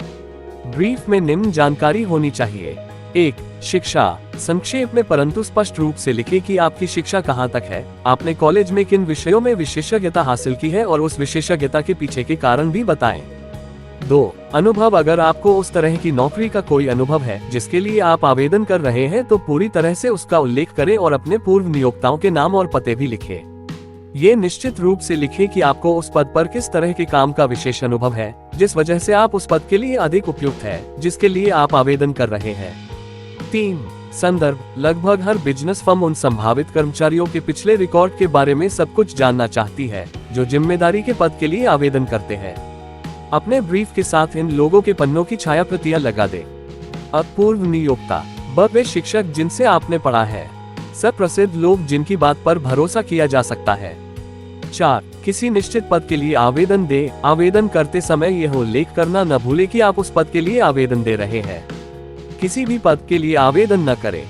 ब्रीफ में निम्न जानकारी होनी चाहिए। 1. शिक्षा। संक्षेप में परंतु स्पष्ट रूप से लिखें कि आपकी शिक्षा कहां तक है, आपने कॉलेज में किन विषयों में विशेषज्ञता हासिल की है और उस विशेषज्ञता के पीछे के कारण भी बताएं। 2. अनुभव। अगर आपको उस तरह की नौकरी का कोई अनुभव है जिसके लिए आप आवेदन कर रहे हैं तो पूरी तरह से उसका उल्लेख करें और अपने पूर्व नियोक्ताओं के नाम और पते भी लिखें। ये निश्चित रूप से लिखें कि आपको उस पद पर किस तरह के काम का विशेष अनुभव है जिस वजह से आप उस पद के लिए अधिक उपयुक्त है जिसके लिए आप आवेदन कर रहे हैं। 3. संदर्भ। लगभग हर बिजनेस फर्म उन संभावित कर्मचारियों के पिछले रिकॉर्ड के बारे में सब कुछ जानना चाहती है जो जिम्मेदारी के पद के लिए आवेदन करते हैं। अपने ब्रीफ के साथ इन लोगों के पन्नों की छायाप्रतियां लगा दें। अब पूर्व नियोक्ता। वे शिक्षक जिनसे आपने पढ़ा है। सब प्रसिद्ध लोग जिनकी बात पर भरोसा किया जा सकता है। 4. किसी निश्चित पद के लिए आवेदन दे। आवेदन करते समय यह उल्लेख करना न भूले कि आप उस पद के लिए आवेदन दे रहे हैं। किसी भी पद के लिए आवेदन न करें,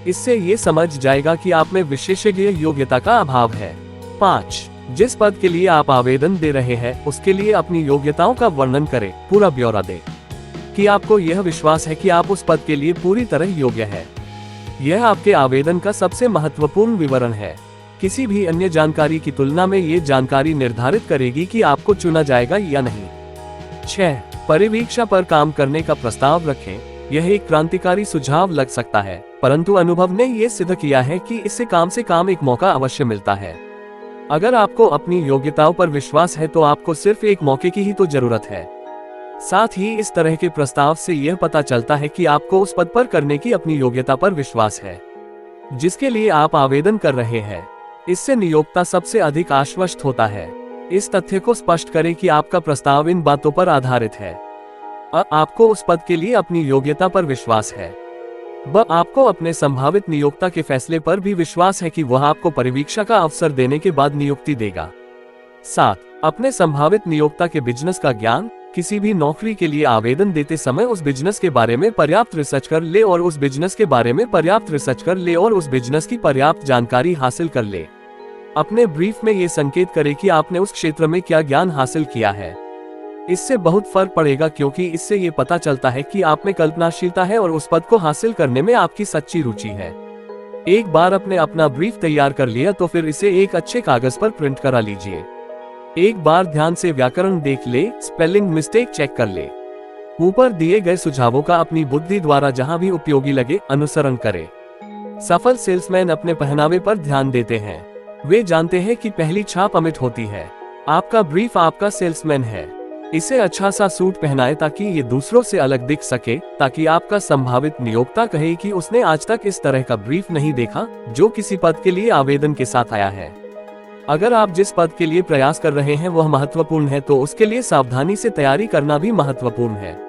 इससे ये समझ जाएगा कि आप में विशेषज्ञ योग्यता का अभाव है। 5. जिस पद के लिए आप आवेदन दे रहे हैं उसके लिए अपनी योग्यताओं का वर्णन करें, पूरा ब्यौरा दें कि आपको यह विश्वास है कि आप उस पद के लिए पूरी तरह योग्य है। यह आपके आवेदन का सबसे महत्वपूर्ण विवरण है। किसी भी अन्य जानकारी की तुलना में ये जानकारी निर्धारित करेगी कि आपको चुना जाएगा या नहीं। 6. परिवीक्षा पर काम करने का प्रस्ताव रखें। यह एक क्रांतिकारी सुझाव लग सकता है, परंतु अनुभव ने यह सिद्ध किया है कि इससे काम से काम एक मौका अवश्य मिलता है। अगर आपको अपनी योग्यताओं पर विश्वास है तो आपको सिर्फ एक मौके की ही तो जरूरत है। साथ ही इस तरह के प्रस्ताव से यह पता चलता है कि आपको उस पद पर करने की अपनी योग्यता पर विश्वास है जिसके लिए आप आवेदन कर रहे हैं। इससे नियोक्ता सबसे अधिक आश्वस्त होता है। इस तथ्य को स्पष्ट करें कि आपका प्रस्ताव इन बातों पर आधारित है। आपको उस पद के लिए अपनी योग्यता पर विश्वास है। आपको अपने संभावित नियोक्ता के फैसले पर भी विश्वास है कि वह आपको परिवीक्षा का अवसर देने के बाद नियुक्ति देगा। 7. अपने संभावित नियोक्ता के बिजनेस का ज्ञान। किसी भी नौकरी के लिए आवेदन देते समय उस बिजनेस के बारे में पर्याप्त रिसर्च कर ले और उस बिजनेस की पर्याप्त जानकारी हासिल कर ले। अपने ब्रीफ में ये संकेत करें कि आपने उस क्षेत्र में क्या ज्ञान हासिल किया है। इससे बहुत फर्क पड़ेगा क्योंकि इससे ये पता चलता है कि आप में कल्पनाशीलता है और उस पद को हासिल करने में आपकी सच्ची रुचि है। एक बार आपने अपना ब्रीफ तैयार कर लिया तो फिर इसे एक अच्छे कागज पर प्रिंट करा लीजिए। एक बार ध्यान से व्याकरण देख ले, स्पेलिंग मिस्टेक चेक कर ले। ऊपर दिए गए सुझावों का अपनी बुद्धि द्वारा जहां भी उपयोगी लगे अनुसरण करें। सफल सेल्समैन अपने पहनावे पर ध्यान देते हैं। वे जानते हैं कि पहली छाप अमिट होती है। आपका ब्रीफ आपका सेल्समैन है। इसे अच्छा सा सूट पहनाए ताकि ये दूसरों से अलग दिख सके, ताकि आपका संभावित नियोक्ता कहे कि उसने आज तक इस तरह का ब्रीफ नहीं देखा जो किसी पद के लिए आवेदन के साथ आया है। अगर आप जिस पद के लिए प्रयास कर रहे हैं वह महत्वपूर्ण है तो उसके लिए सावधानी से तैयारी करना भी महत्वपूर्ण है।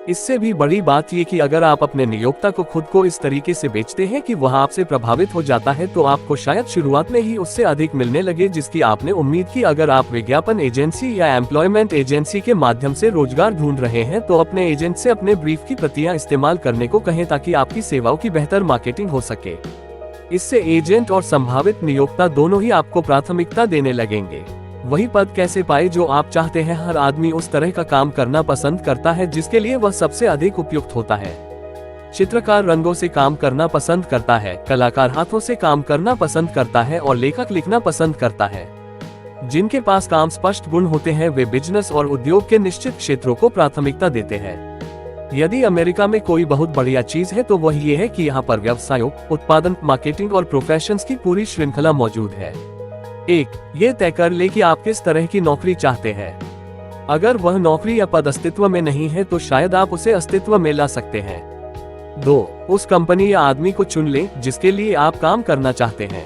इससे भी बड़ी बात यह कि अगर आप अपने नियोक्ता को खुद को इस तरीके से बेचते हैं कि वह आपसे प्रभावित हो जाता है तो आपको शायद शुरुआत में ही उससे अधिक मिलने लगे जिसकी आपने उम्मीद की। अगर आप विज्ञापन एजेंसी या एम्प्लॉयमेंट एजेंसी के माध्यम से रोजगार ढूंढ रहे हैं तो अपने एजेंट से अपने ब्रीफ की प्रतियां इस्तेमाल करने को कहें ताकि आपकी सेवाओं की बेहतर मार्केटिंग हो सके। इससे एजेंट और संभावित नियोक्ता दोनों ही आपको प्राथमिकता देने लगेंगे। वही पद कैसे पाए जो आप चाहते हैं? हर आदमी उस तरह का काम करना पसंद करता है जिसके लिए वह सबसे अधिक उपयुक्त होता है। चित्रकार रंगों से काम करना पसंद करता है, कलाकार हाथों से काम करना पसंद करता है और लेखक लिखना पसंद करता है। जिनके पास काम स्पष्ट गुण होते हैं वे बिजनेस और उद्योग के निश्चित क्षेत्रों को प्राथमिकता देते हैं। यदि अमेरिका में कोई बहुत बढ़िया चीज है तो वह ये है कि यहाँ पर व्यवसायों, उत्पादन, मार्केटिंग और प्रोफेशंस की पूरी श्रृंखला मौजूद है। 1. ये तय कर ले कि आप किस तरह की नौकरी चाहते हैं। अगर वह नौकरी या पद अस्तित्व में नहीं है तो शायद आप उसे अस्तित्व में ला सकते हैं। 2. उस कंपनी या आदमी को चुन लें जिसके लिए आप काम करना चाहते हैं।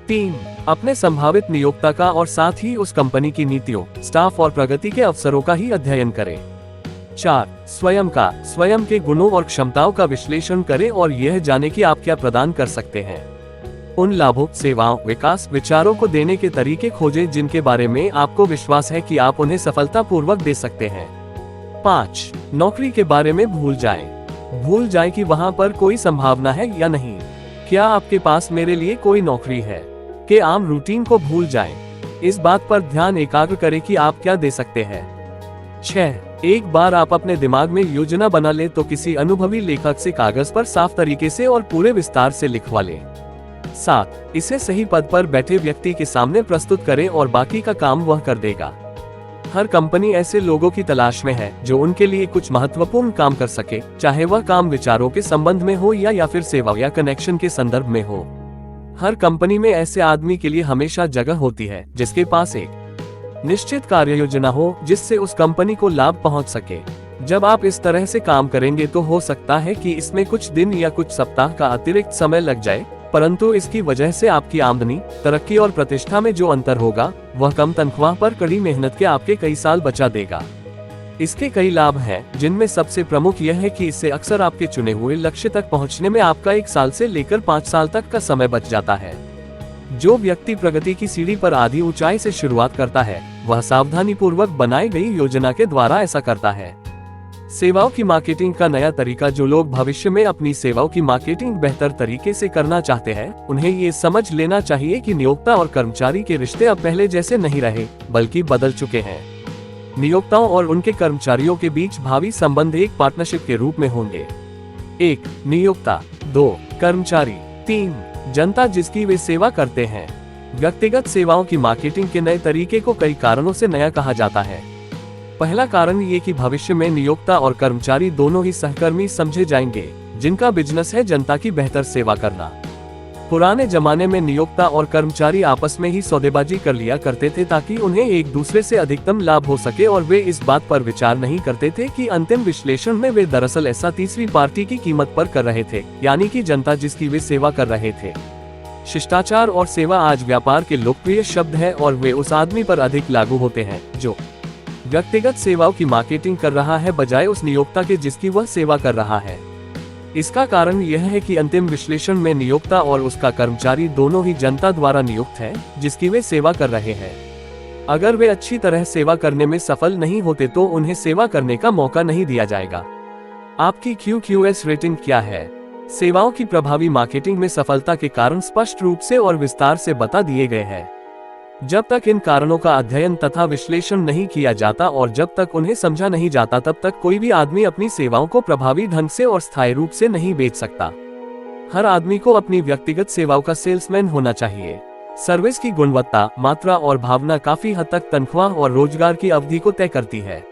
3. अपने संभावित नियोक्ता का और साथ ही उस कंपनी की नीतियों, स्टाफ और प्रगति के अवसरों का ही अध्ययन करें। 4. स्वयं के गुणों और क्षमताओं का विश्लेषण करें और यह जाने कि आप क्या प्रदान कर सकते हैं। उन लाभों, सेवाओं, विकास, विचारों को देने के तरीके खोजें जिनके बारे में आपको विश्वास है कि आप उन्हें सफलतापूर्वक दे सकते हैं। 5. नौकरी के बारे में भूल जाएं कि वहां पर कोई संभावना है या नहीं। क्या आपके पास मेरे लिए कोई नौकरी है के आम रूटीन को भूल जाएं। इस बात पर ध्यान एकाग्र करें कि आप क्या दे सकते हैं। 6. एक बार आप अपने दिमाग में योजना बना लें तो किसी अनुभवी लेखक से कागज पर साफ तरीके से और पूरे विस्तार से लिखवा लें। 7. इसे सही पद पर बैठे व्यक्ति के सामने प्रस्तुत करें और बाकी का काम वह कर देगा। हर कंपनी ऐसे लोगों की तलाश में है जो उनके लिए कुछ महत्वपूर्ण काम कर सके, चाहे वह काम विचारों के संबंध में हो या फिर सेवा या कनेक्शन के संदर्भ में हो। हर कंपनी में ऐसे आदमी के लिए हमेशा जगह होती है जिसके पास एक निश्चित कार्य योजना हो जिससे उस कंपनी को लाभ पहुंच सके। जब आप इस तरह से काम करेंगे तो हो सकता है कि इसमें कुछ दिन या कुछ सप्ताह का अतिरिक्त समय लग जाए, परंतु इसकी वजह से आपकी आमदनी, तरक्की और प्रतिष्ठा में जो अंतर होगा वह कम तनख्वाह पर कड़ी मेहनत के आपके कई साल बचा देगा। इसके कई लाभ हैं, जिनमें सबसे प्रमुख यह है कि इससे अक्सर आपके चुने हुए लक्ष्य तक पहुंचने में आपका 1 साल से लेकर 5 साल तक का समय बच जाता है। जो व्यक्ति प्रगति की सीढ़ी पर आधी ऊंचाई से शुरुआत करता है वह सावधानी पूर्वक बनाई गई योजना के द्वारा ऐसा करता है। सेवाओं की मार्केटिंग का नया तरीका। जो लोग भविष्य में अपनी सेवाओं की मार्केटिंग बेहतर तरीके से करना चाहते हैं उन्हें ये समझ लेना चाहिए कि नियोक्ता और कर्मचारी के रिश्ते अब पहले जैसे नहीं रहे बल्कि बदल चुके हैं। नियोक्ताओं और उनके कर्मचारियों के बीच भावी संबंध एक पार्टनरशिप के रूप में होंगे। 1. नियोक्ता। 2. कर्मचारी। 3. जनता जिसकी वे सेवा करते हैं। व्यक्तिगत सेवाओं की मार्केटिंग के नए तरीके को कई कारणों से नया कहा जाता है। पहला कारण ये कि भविष्य में नियोक्ता और कर्मचारी दोनों ही सहकर्मी समझे जाएंगे जिनका बिजनेस है जनता की बेहतर सेवा करना। पुराने जमाने में नियोक्ता और कर्मचारी आपस में ही सौदेबाजी कर लिया करते थे ताकि उन्हें एक दूसरे से अधिकतम लाभ हो सके और वे इस बात पर विचार नहीं करते थे कि अंतिम विश्लेषण में वे दरअसल ऐसा तीसरी पार्टी की कीमत पर कर रहे थे, यानी कि जनता जिसकी वे सेवा कर रहे थे। शिष्टाचार और सेवा आज व्यापार के लोकप्रिय शब्द है और वे उस आदमी पर अधिक लागू होते हैं जो व्यक्तिगत सेवाओं की मार्केटिंग कर रहा है बजाय उस नियोक्ता के जिसकी वह सेवा कर रहा है। इसका कारण यह है कि अंतिम विश्लेषण में नियोक्ता और उसका कर्मचारी दोनों ही जनता द्वारा नियुक्त है जिसकी वे सेवा कर रहे हैं। अगर वे अच्छी तरह सेवा करने में सफल नहीं होते तो उन्हें सेवा करने का मौका नहीं दिया जाएगा। आपकी QQS रेटिंग क्या है? सेवाओं की प्रभावी मार्केटिंग में सफलता के कारण स्पष्ट रूप से और विस्तार से बता दिए गए हैं। जब तक इन कारणों का अध्ययन तथा विश्लेषण नहीं किया जाता और जब तक उन्हें समझा नहीं जाता तब तक कोई भी आदमी अपनी सेवाओं को प्रभावी ढंग से और स्थायी रूप से नहीं बेच सकता। हर आदमी को अपनी व्यक्तिगत सेवाओं का सेल्समैन होना चाहिए। सर्विस की गुणवत्ता, मात्रा और भावना काफी हद तक तनख्वाह और रोजगार की अवधि को तय करती है।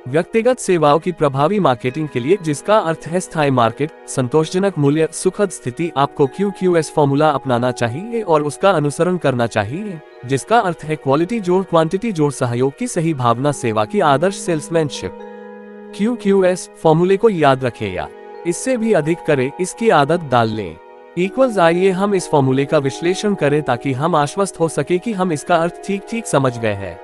व्यक्तिगत सेवाओं की प्रभावी मार्केटिंग के लिए, जिसका अर्थ है स्थायी मार्केट, संतोषजनक मूल्य, सुखद स्थिति, आपको QQS फॉर्मूला अपनाना चाहिए और उसका अनुसरण करना चाहिए, जिसका अर्थ है क्वालिटी जोड़ क्वांटिटी जोड़ सहयोग की सही भावना, सेवा की आदर्श सेल्समैनशिप। QQS फॉर्मूले को याद रखें या इससे भी अधिक करें, इसकी आदत डाल लें। आइए हम इस फॉर्मूले का विश्लेषण करें ताकि हम आश्वस्त हो सके कि हम इसका अर्थ ठीक समझ गए हैं।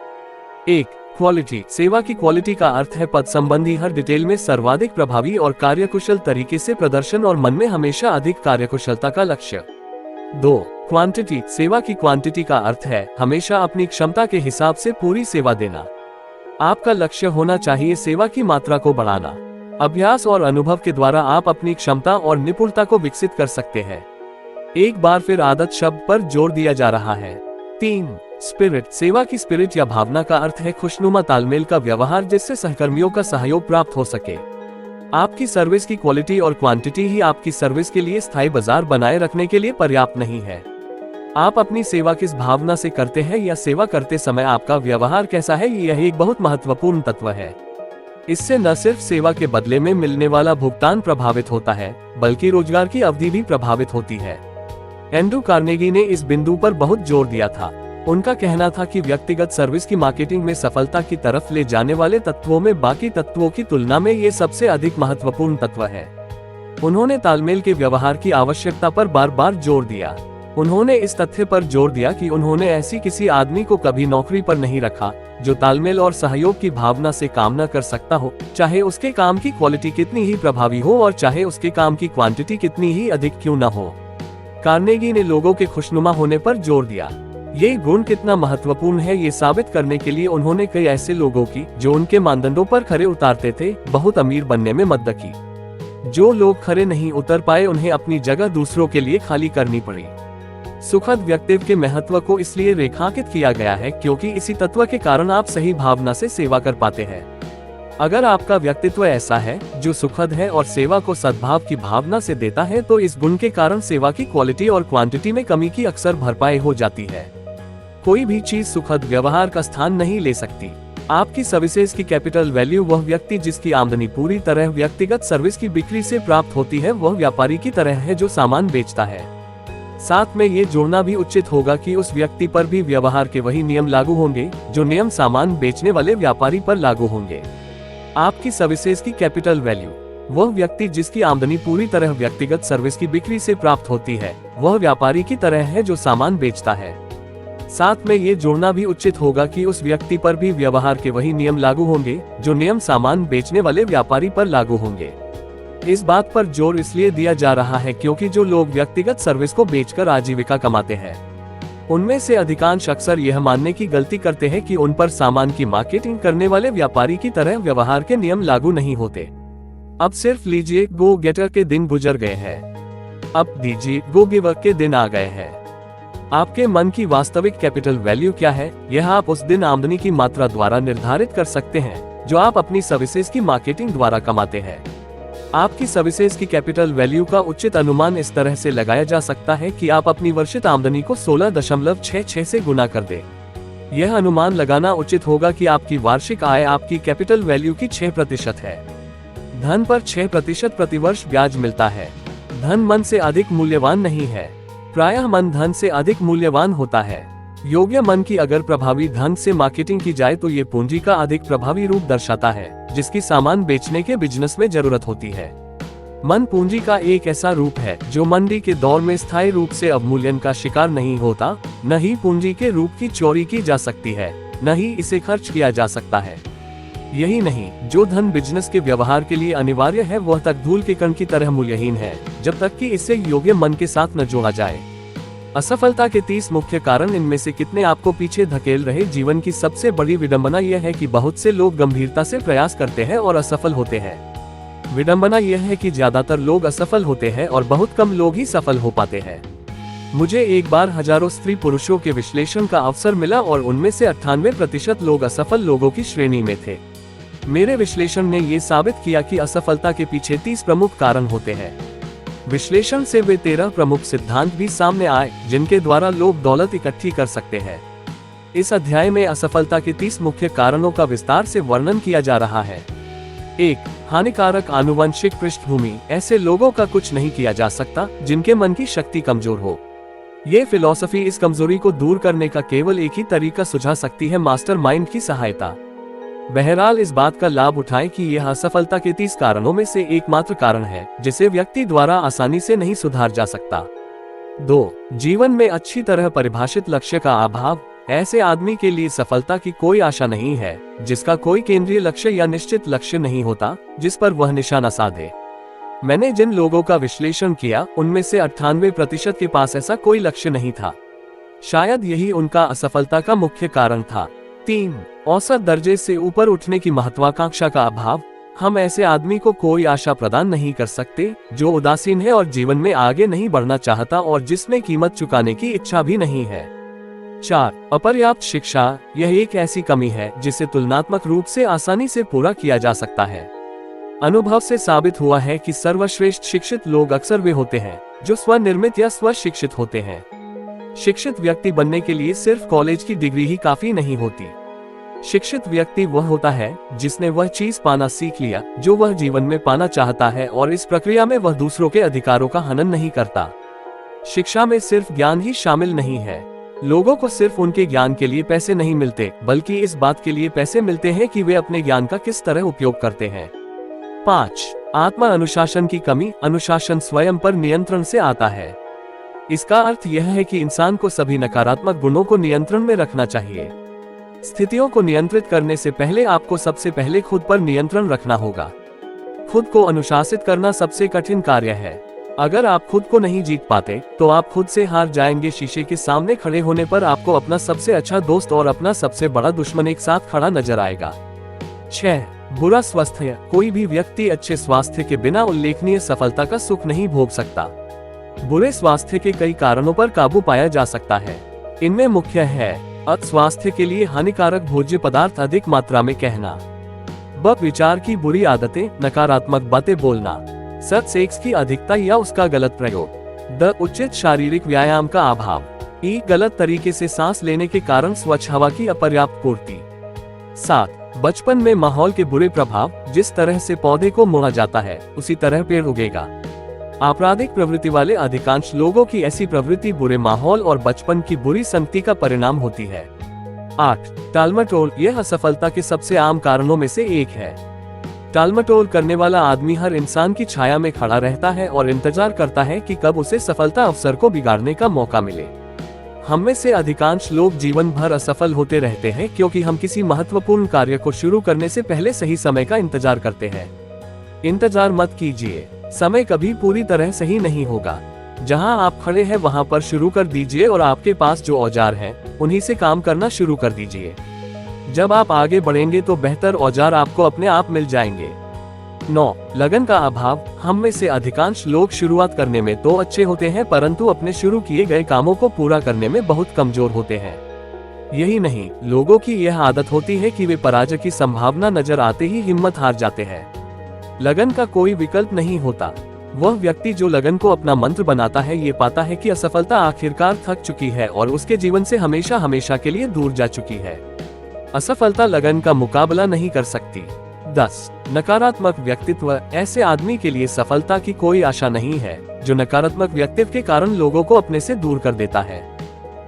1. क्वालिटी। सेवा की क्वालिटी का अर्थ है पद संबंधी हर डिटेल में सर्वाधिक प्रभावी और कार्यकुशल तरीके से प्रदर्शन और मन में हमेशा अधिक कार्यकुशलता का लक्ष्य। 2. क्वांटिटी। सेवा की क्वांटिटी का अर्थ है हमेशा अपनी क्षमता के हिसाब से पूरी सेवा देना। आपका लक्ष्य होना चाहिए सेवा की मात्रा को बढ़ाना। अभ्यास और अनुभव के द्वारा आप अपनी क्षमता और निपुणता को विकसित कर सकते हैं। एक बार फिर आदत शब्द पर जोर दिया जा रहा है। 3. स्पिरिट। सेवा की स्पिरिट या भावना का अर्थ है खुशनुमा तालमेल का व्यवहार जिससे सहकर्मियों का सहयोग प्राप्त हो सके। आपकी सर्विस की क्वालिटी और क्वांटिटी ही आपकी सर्विस के लिए स्थायी बाजार बनाए रखने के लिए पर्याप्त नहीं है। आप अपनी सेवा किस भावना से करते हैं या सेवा करते समय आपका व्यवहार कैसा है, यह एक बहुत महत्वपूर्ण तत्व है। इससे न सिर्फ सेवा के बदले में मिलने वाला भुगतान प्रभावित होता है बल्कि रोजगार की अवधि भी प्रभावित होती है। एंड्रू कार्नेगी ने इस बिंदु पर बहुत जोर दिया था। उनका कहना था कि व्यक्तिगत सर्विस की मार्केटिंग में सफलता की तरफ ले जाने वाले तत्वों में बाकी तत्वों की तुलना में ये सबसे अधिक महत्वपूर्ण तत्व है। उन्होंने तालमेल के व्यवहार की आवश्यकता पर बार बार जोर दिया। उन्होंने इस तथ्य पर जोर दिया कि उन्होंने ऐसी किसी आदमी को कभी नौकरी पर नहीं रखा जो तालमेल और सहयोग की भावना से काम न कर सकता हो, चाहे उसके काम की क्वालिटी कितनी ही प्रभावी हो और चाहे उसके काम की क्वांटिटी कितनी ही अधिक क्यों न हो। कार्नेगी ने लोगों के खुशनुमा होने पर जोर दिया। ये गुण कितना महत्वपूर्ण है ये साबित करने के लिए उन्होंने कई ऐसे लोगों की, जो उनके मानदंडों पर खरे उतारते थे, बहुत अमीर बनने में मदद की। जो लोग खरे नहीं उतर पाए उन्हें अपनी जगह दूसरों के लिए खाली करनी पड़ी। सुखद व्यक्तित्व के महत्व को इसलिए रेखांकित किया गया है क्योंकि इसी तत्व के कारण आप सही भावना से सेवा कर पाते हैं। अगर आपका व्यक्तित्व ऐसा है जो सुखद है और सेवा को सद्भाव की भावना से देता है, तो इस गुण के कारण सेवा की क्वालिटी और क्वांटिटी में कमी की अक्सर भरपाई हो जाती है। कोई भी चीज सुखद व्यवहार का स्थान नहीं ले सकती। आपकी सर्विसेज की कैपिटल वैल्यू वह व्यक्ति जिसकी आमदनी पूरी तरह व्यक्तिगत सर्विस की बिक्री से प्राप्त होती है, वह व्यापारी की तरह है जो सामान बेचता है। साथ में ये जोड़ना भी उचित होगा कि उस व्यक्ति पर भी व्यवहार के वही नियम लागू होंगे जो नियम सामान बेचने वाले व्यापारी पर लागू होंगे। आपकी सर्विसेज की कैपिटल वैल्यू वह व्यक्ति जिसकी आमदनी पूरी तरह व्यक्तिगत सर्विस की बिक्री से प्राप्त होती है, वह व्यापारी की तरह है जो सामान बेचता है। साथ में ये जोड़ना भी उचित होगा कि उस व्यक्ति पर भी व्यवहार के वही नियम लागू होंगे जो नियम सामान बेचने वाले व्यापारी पर लागू होंगे। इस बात पर जोर इसलिए दिया जा रहा है क्योंकि जो लोग व्यक्तिगत सर्विस को बेचकर आजीविका कमाते हैं, उनमें से अधिकांश अक्सर यह मानने की गलती करते हैं कि उन पर सामान की मार्केटिंग करने वाले व्यापारी की तरह व्यवहार के नियम लागू नहीं होते। अब सिर्फ लीजिए, गो गेटर के दिन गुजर गए हैं, अब दीजिए, गो गिवर के दिन आ गए हैं। आपके मन की वास्तविक कैपिटल वैल्यू क्या है, यह आप उस दिन आमदनी की मात्रा द्वारा निर्धारित कर सकते हैं जो आप अपनी सर्विसेज की मार्केटिंग द्वारा कमाते हैं। आपकी सर्विसेज की कैपिटल वैल्यू का उचित अनुमान इस तरह से लगाया जा सकता है कि आप अपनी वार्षिक आमदनी को 16.66 से गुना कर दें। यह अनुमान लगाना उचित होगा कि आपकी वार्षिक आय आपकी कैपिटल वैल्यू की 6% है। धन पर 6% प्रतिवर्ष ब्याज मिलता है। धन मन से अधिक मूल्यवान नहीं है, प्रायः मन धन से अधिक मूल्यवान होता है। योग्य मन की अगर प्रभावी ढंग से मार्केटिंग की जाए तो ये पूंजी का अधिक प्रभावी रूप दर्शाता है जिसकी सामान बेचने के बिजनेस में जरूरत होती है। मन पूंजी का एक ऐसा रूप है जो मंदी के दौर में स्थायी रूप से अवमूल्यन का शिकार नहीं होता। न ही पूंजी के रूप की चोरी की जा सकती है, न ही इसे खर्च किया जा सकता है। यही नहीं, जो धन बिजनेस के व्यवहार के लिए अनिवार्य है वह तक धूल के कण की तरह मूल्यहीन है जब तक कि इसे योग्य मन के साथ न जोड़ा जाए। असफलता के 30 मुख्य कारण, इनमें से कितने आपको पीछे धकेल रहे। जीवन की सबसे बड़ी विडंबना यह है कि बहुत से लोग गंभीरता से प्रयास करते हैं और असफल होते हैं। विडंबना यह है कि ज्यादातर लोग असफल होते हैं और बहुत कम लोग ही सफल हो पाते हैं। मुझे एक बार हजारों स्त्री पुरुषों के विश्लेषण का अवसर मिला और उनमें से 98% लोग असफल लोगों की श्रेणी में थे। मेरे विश्लेषण ने ये साबित किया कि असफलता के पीछे 30 प्रमुख कारण होते हैं। विश्लेषण से वे 13 प्रमुख सिद्धांत भी सामने आए जिनके द्वारा लोग दौलत इकट्ठी कर सकते हैं। इस अध्याय में असफलता के 30 मुख्य कारणों का विस्तार से वर्णन किया जा रहा है। 1. हानिकारक आनुवंशिक पृष्ठभूमि। ऐसे लोगों का कुछ नहीं किया जा सकता जिनके मन की शक्ति कमजोर हो। ये फिलॉसफी इस कमजोरी को दूर करने का केवल एक ही तरीका सुझा सकती है, मास्टरमाइंड की सहायता। बहरहाल इस बात का लाभ उठाएं कि यह असफलता के 30 कारणों में से एकमात्र कारण है जिसे व्यक्ति द्वारा आसानी से नहीं सुधार जा सकता। 2. जीवन में अच्छी तरह परिभाषित लक्ष्य का अभाव। ऐसे आदमी के लिए सफलता की कोई आशा नहीं है जिसका कोई केंद्रीय लक्ष्य या निश्चित लक्ष्य नहीं होता जिस पर वह निशाना साधे। मैंने जिन लोगों का विश्लेषण किया उनमें से 98% के पास ऐसा कोई लक्ष्य नहीं था। शायद यही उनका असफलता का मुख्य कारण था। 3. औसत दर्जे से ऊपर उठने की महत्वाकांक्षा का अभाव। हम ऐसे आदमी को कोई आशा प्रदान नहीं कर सकते जो उदासीन है और जीवन में आगे नहीं बढ़ना चाहता और जिसमें कीमत चुकाने की इच्छा भी नहीं है। 4. अपर्याप्त शिक्षा। यह एक ऐसी कमी है जिसे तुलनात्मक रूप से आसानी से पूरा किया जा सकता है। अनुभव से साबित हुआ है कि सर्वश्रेष्ठ शिक्षित लोग अक्सर वे होते हैं जो स्वनिर्मित या स्वशिक्षित होते हैं। शिक्षित व्यक्ति बनने के लिए सिर्फ कॉलेज की डिग्री ही काफी नहीं होती। शिक्षित व्यक्ति वह होता है जिसने वह चीज पाना सीख लिया जो वह जीवन में पाना चाहता है और इस प्रक्रिया में वह दूसरों के अधिकारों का हनन नहीं करता। शिक्षा में सिर्फ ज्ञान ही शामिल नहीं है। लोगों को सिर्फ उनके ज्ञान के लिए पैसे नहीं मिलते बल्कि इस बात के लिए पैसे मिलते हैं कि वे अपने ज्ञान का किस तरह उपयोग करते हैं। 5. आत्मा अनुशासन की कमी। अनुशासन स्वयं पर नियंत्रण से आता है। इसका अर्थ यह है कि इंसान को सभी नकारात्मक गुणों को नियंत्रण में रखना चाहिए। स्थितियों को नियंत्रित करने से पहले आपको सबसे पहले खुद पर नियंत्रण रखना होगा। खुद को अनुशासित करना सबसे कठिन कार्य है। अगर आप खुद को नहीं जीत पाते तो आप खुद से हार जाएंगे। शीशे के सामने खड़े होने पर आपको अपना सबसे अच्छा दोस्त और अपना सबसे बड़ा दुश्मन एक साथ खड़ा नजर आएगा। 6. बुरा स्वास्थ्य। कोई भी व्यक्ति अच्छे स्वास्थ्य के बिना उल्लेखनीय सफलता का सुख नहीं भोग सकता। बुरे स्वास्थ्य के कई कारणों पर काबू पाया जा सकता है। इनमें मुख्य है स्वास्थ्य के लिए हानिकारक भोज्य पदार्थ अधिक मात्रा में कहना, विचार की बुरी आदतें, नकारात्मक बातें बोलना, सेक्स की अधिकता या उसका गलत प्रयोग, उचित शारीरिक व्यायाम का अभाव, गलत तरीके से सांस लेने के कारण स्वच्छ हवा की अपर्याप्त पूर्ति। 7. बचपन में माहौल के बुरे प्रभाव। जिस तरह से पौधे को मोड़ा जाता है उसी तरह पेड़ उगेगा। आपराधिक प्रवृत्ति वाले अधिकांश लोगों की ऐसी प्रवृत्ति बुरे माहौल और बचपन की बुरी संगति का परिणाम होती है। 8. टालमटोल। यह असफलता के सबसे आम कारणों में से एक है। टालमटोल करने वाला आदमी हर इंसान की छाया में खड़ा रहता है और इंतजार करता है कि कब उसे सफलता अवसर को बिगाड़ने का मौका मिले। हम में से अधिकांश लोग जीवन भर असफल होते रहते हैं क्योंकि हम किसी महत्वपूर्ण कार्य को शुरू करने से पहले सही समय का इंतजार करते हैं। इंतजार मत कीजिए, समय कभी पूरी तरह सही नहीं होगा। जहां आप खड़े हैं वहां पर शुरू कर दीजिए और आपके पास जो औजार हैं उन्हीं से काम करना शुरू कर दीजिए। जब आप आगे बढ़ेंगे तो बेहतर औजार आपको अपने आप मिल जाएंगे। 9. लगन का अभाव। हम में से अधिकांश लोग शुरुआत करने में तो अच्छे होते हैं परंतु अपने शुरू किए गए कामों को पूरा करने में बहुत कमजोर होते हैं। यही नहीं, लोगों की यह आदत होती है कि वे पराजय की संभावना नजर आते ही हिम्मत हार जाते हैं। लगन का कोई विकल्प नहीं होता। वह व्यक्ति जो लगन को अपना मंत्र बनाता है ये पाता है कि असफलता आखिरकार थक चुकी है और उसके जीवन से हमेशा हमेशा के लिए दूर जा चुकी है। असफलता लगन का मुकाबला नहीं कर सकती। 10. नकारात्मक व्यक्तित्व। ऐसे आदमी के लिए सफलता की कोई आशा नहीं है जो नकारात्मक व्यक्तित्व के कारण लोगों को अपने से दूर कर देता है।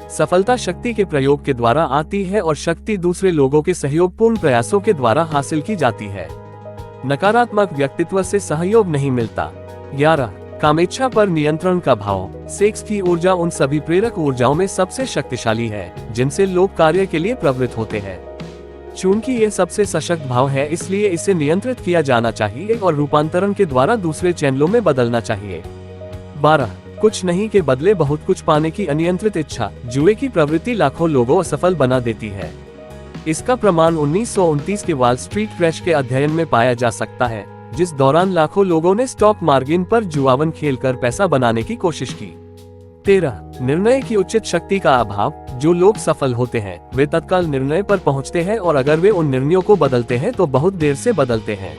सफलता शक्ति के प्रयोग के द्वारा आती है और शक्ति दूसरे लोगों के सहयोगपूर्ण प्रयासों के द्वारा हासिल की जाती है। नकारात्मक व्यक्तित्व से सहयोग नहीं मिलता। 11. कामेच्छा पर नियंत्रण का भाव। सेक्स की ऊर्जा उन सभी प्रेरक ऊर्जाओं में सबसे शक्तिशाली है जिनसे लोग कार्य के लिए प्रवृत्त होते हैं। चूंकि ये सबसे सशक्त भाव है इसलिए इसे नियंत्रित किया जाना चाहिए और रूपांतरण के द्वारा दूसरे चैनलों में बदलना चाहिए। 12. कुछ नहीं के बदले बहुत कुछ पाने की अनियंत्रित इच्छा। जुए की प्रवृत्ति लाखों लोगों असफल बना देती है। इसका प्रमाण 1929 के वॉल स्ट्रीट क्रैश के अध्ययन में पाया जा सकता है, जिस दौरान लाखों लोगों ने स्टॉक मार्केट पर जुआवन खेलकर पैसा बनाने की कोशिश की। 13. निर्णय की उचित शक्ति का अभाव। जो लोग सफल होते हैं वे तत्काल निर्णय पर पहुंचते हैं और अगर वे उन निर्णयों को बदलते हैं तो बहुत देर से बदलते हैं।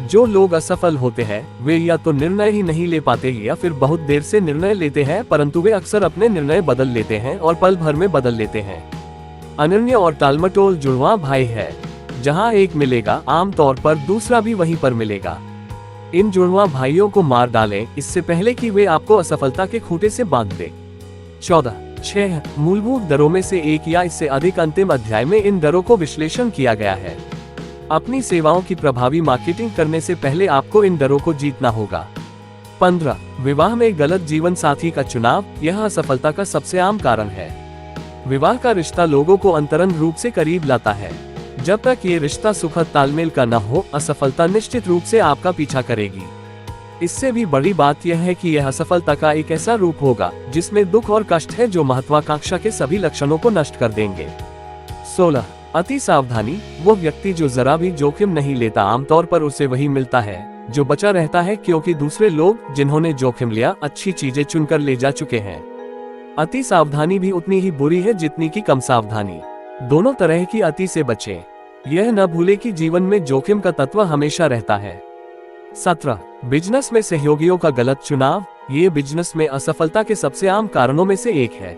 जो लोग असफल होते हैं वे या तो निर्णय ही नहीं ले पाते या फिर बहुत देर से निर्णय लेते हैं, परंतु वे अक्सर अपने निर्णय बदल लेते हैं और पल भर में बदल लेते हैं। अनन्य और टालमटोल जुड़वा भाई है। जहां एक मिलेगा आमतौर पर दूसरा भी वहीं पर मिलेगा। इन जुड़वा भाइयों को मार डालें इससे पहले कि वे आपको असफलता के खूंटे से बांध दें। 14. 6 मूलभूत दरों में से एक या इससे अधिक। अंतिम अध्याय में इन दरों को विश्लेषण किया गया है। अपनी सेवाओं की प्रभावी मार्केटिंग करने से पहले आपको इन दरों को जीतना होगा। 15 विवाह में गलत जीवन साथी का चुनाव। यह असफलता का सबसे आम कारण है। विवाह का रिश्ता लोगों को अंतरंग रूप से करीब लाता है। जब तक ये रिश्ता सुखद तालमेल का न हो, असफलता निश्चित रूप से आपका पीछा करेगी। इससे भी बड़ी बात यह है कि यह असफलता का एक ऐसा रूप होगा जिसमें दुख और कष्ट है जो महत्वाकांक्षा के सभी लक्षणों को नष्ट कर देंगे। 16 अति सावधानी। वो व्यक्ति जो जरा भी जोखिम नहीं लेता, आमतौर पर उसे वही मिलता है जो बचा रहता है, क्योंकि दूसरे लोग जिन्होंने जोखिम लिया अच्छी चीजें चुनकर ले जा चुके हैं। अति सावधानी भी उतनी ही बुरी है जितनी की कम सावधानी। दोनों तरह की अति से बचें। यह न भूले कि जीवन में जोखिम का तत्व हमेशा रहता है। 17 बिजनेस में सहयोगियों का गलत चुनाव। ये बिजनेस में असफलता के सबसे आम कारणों में से एक है।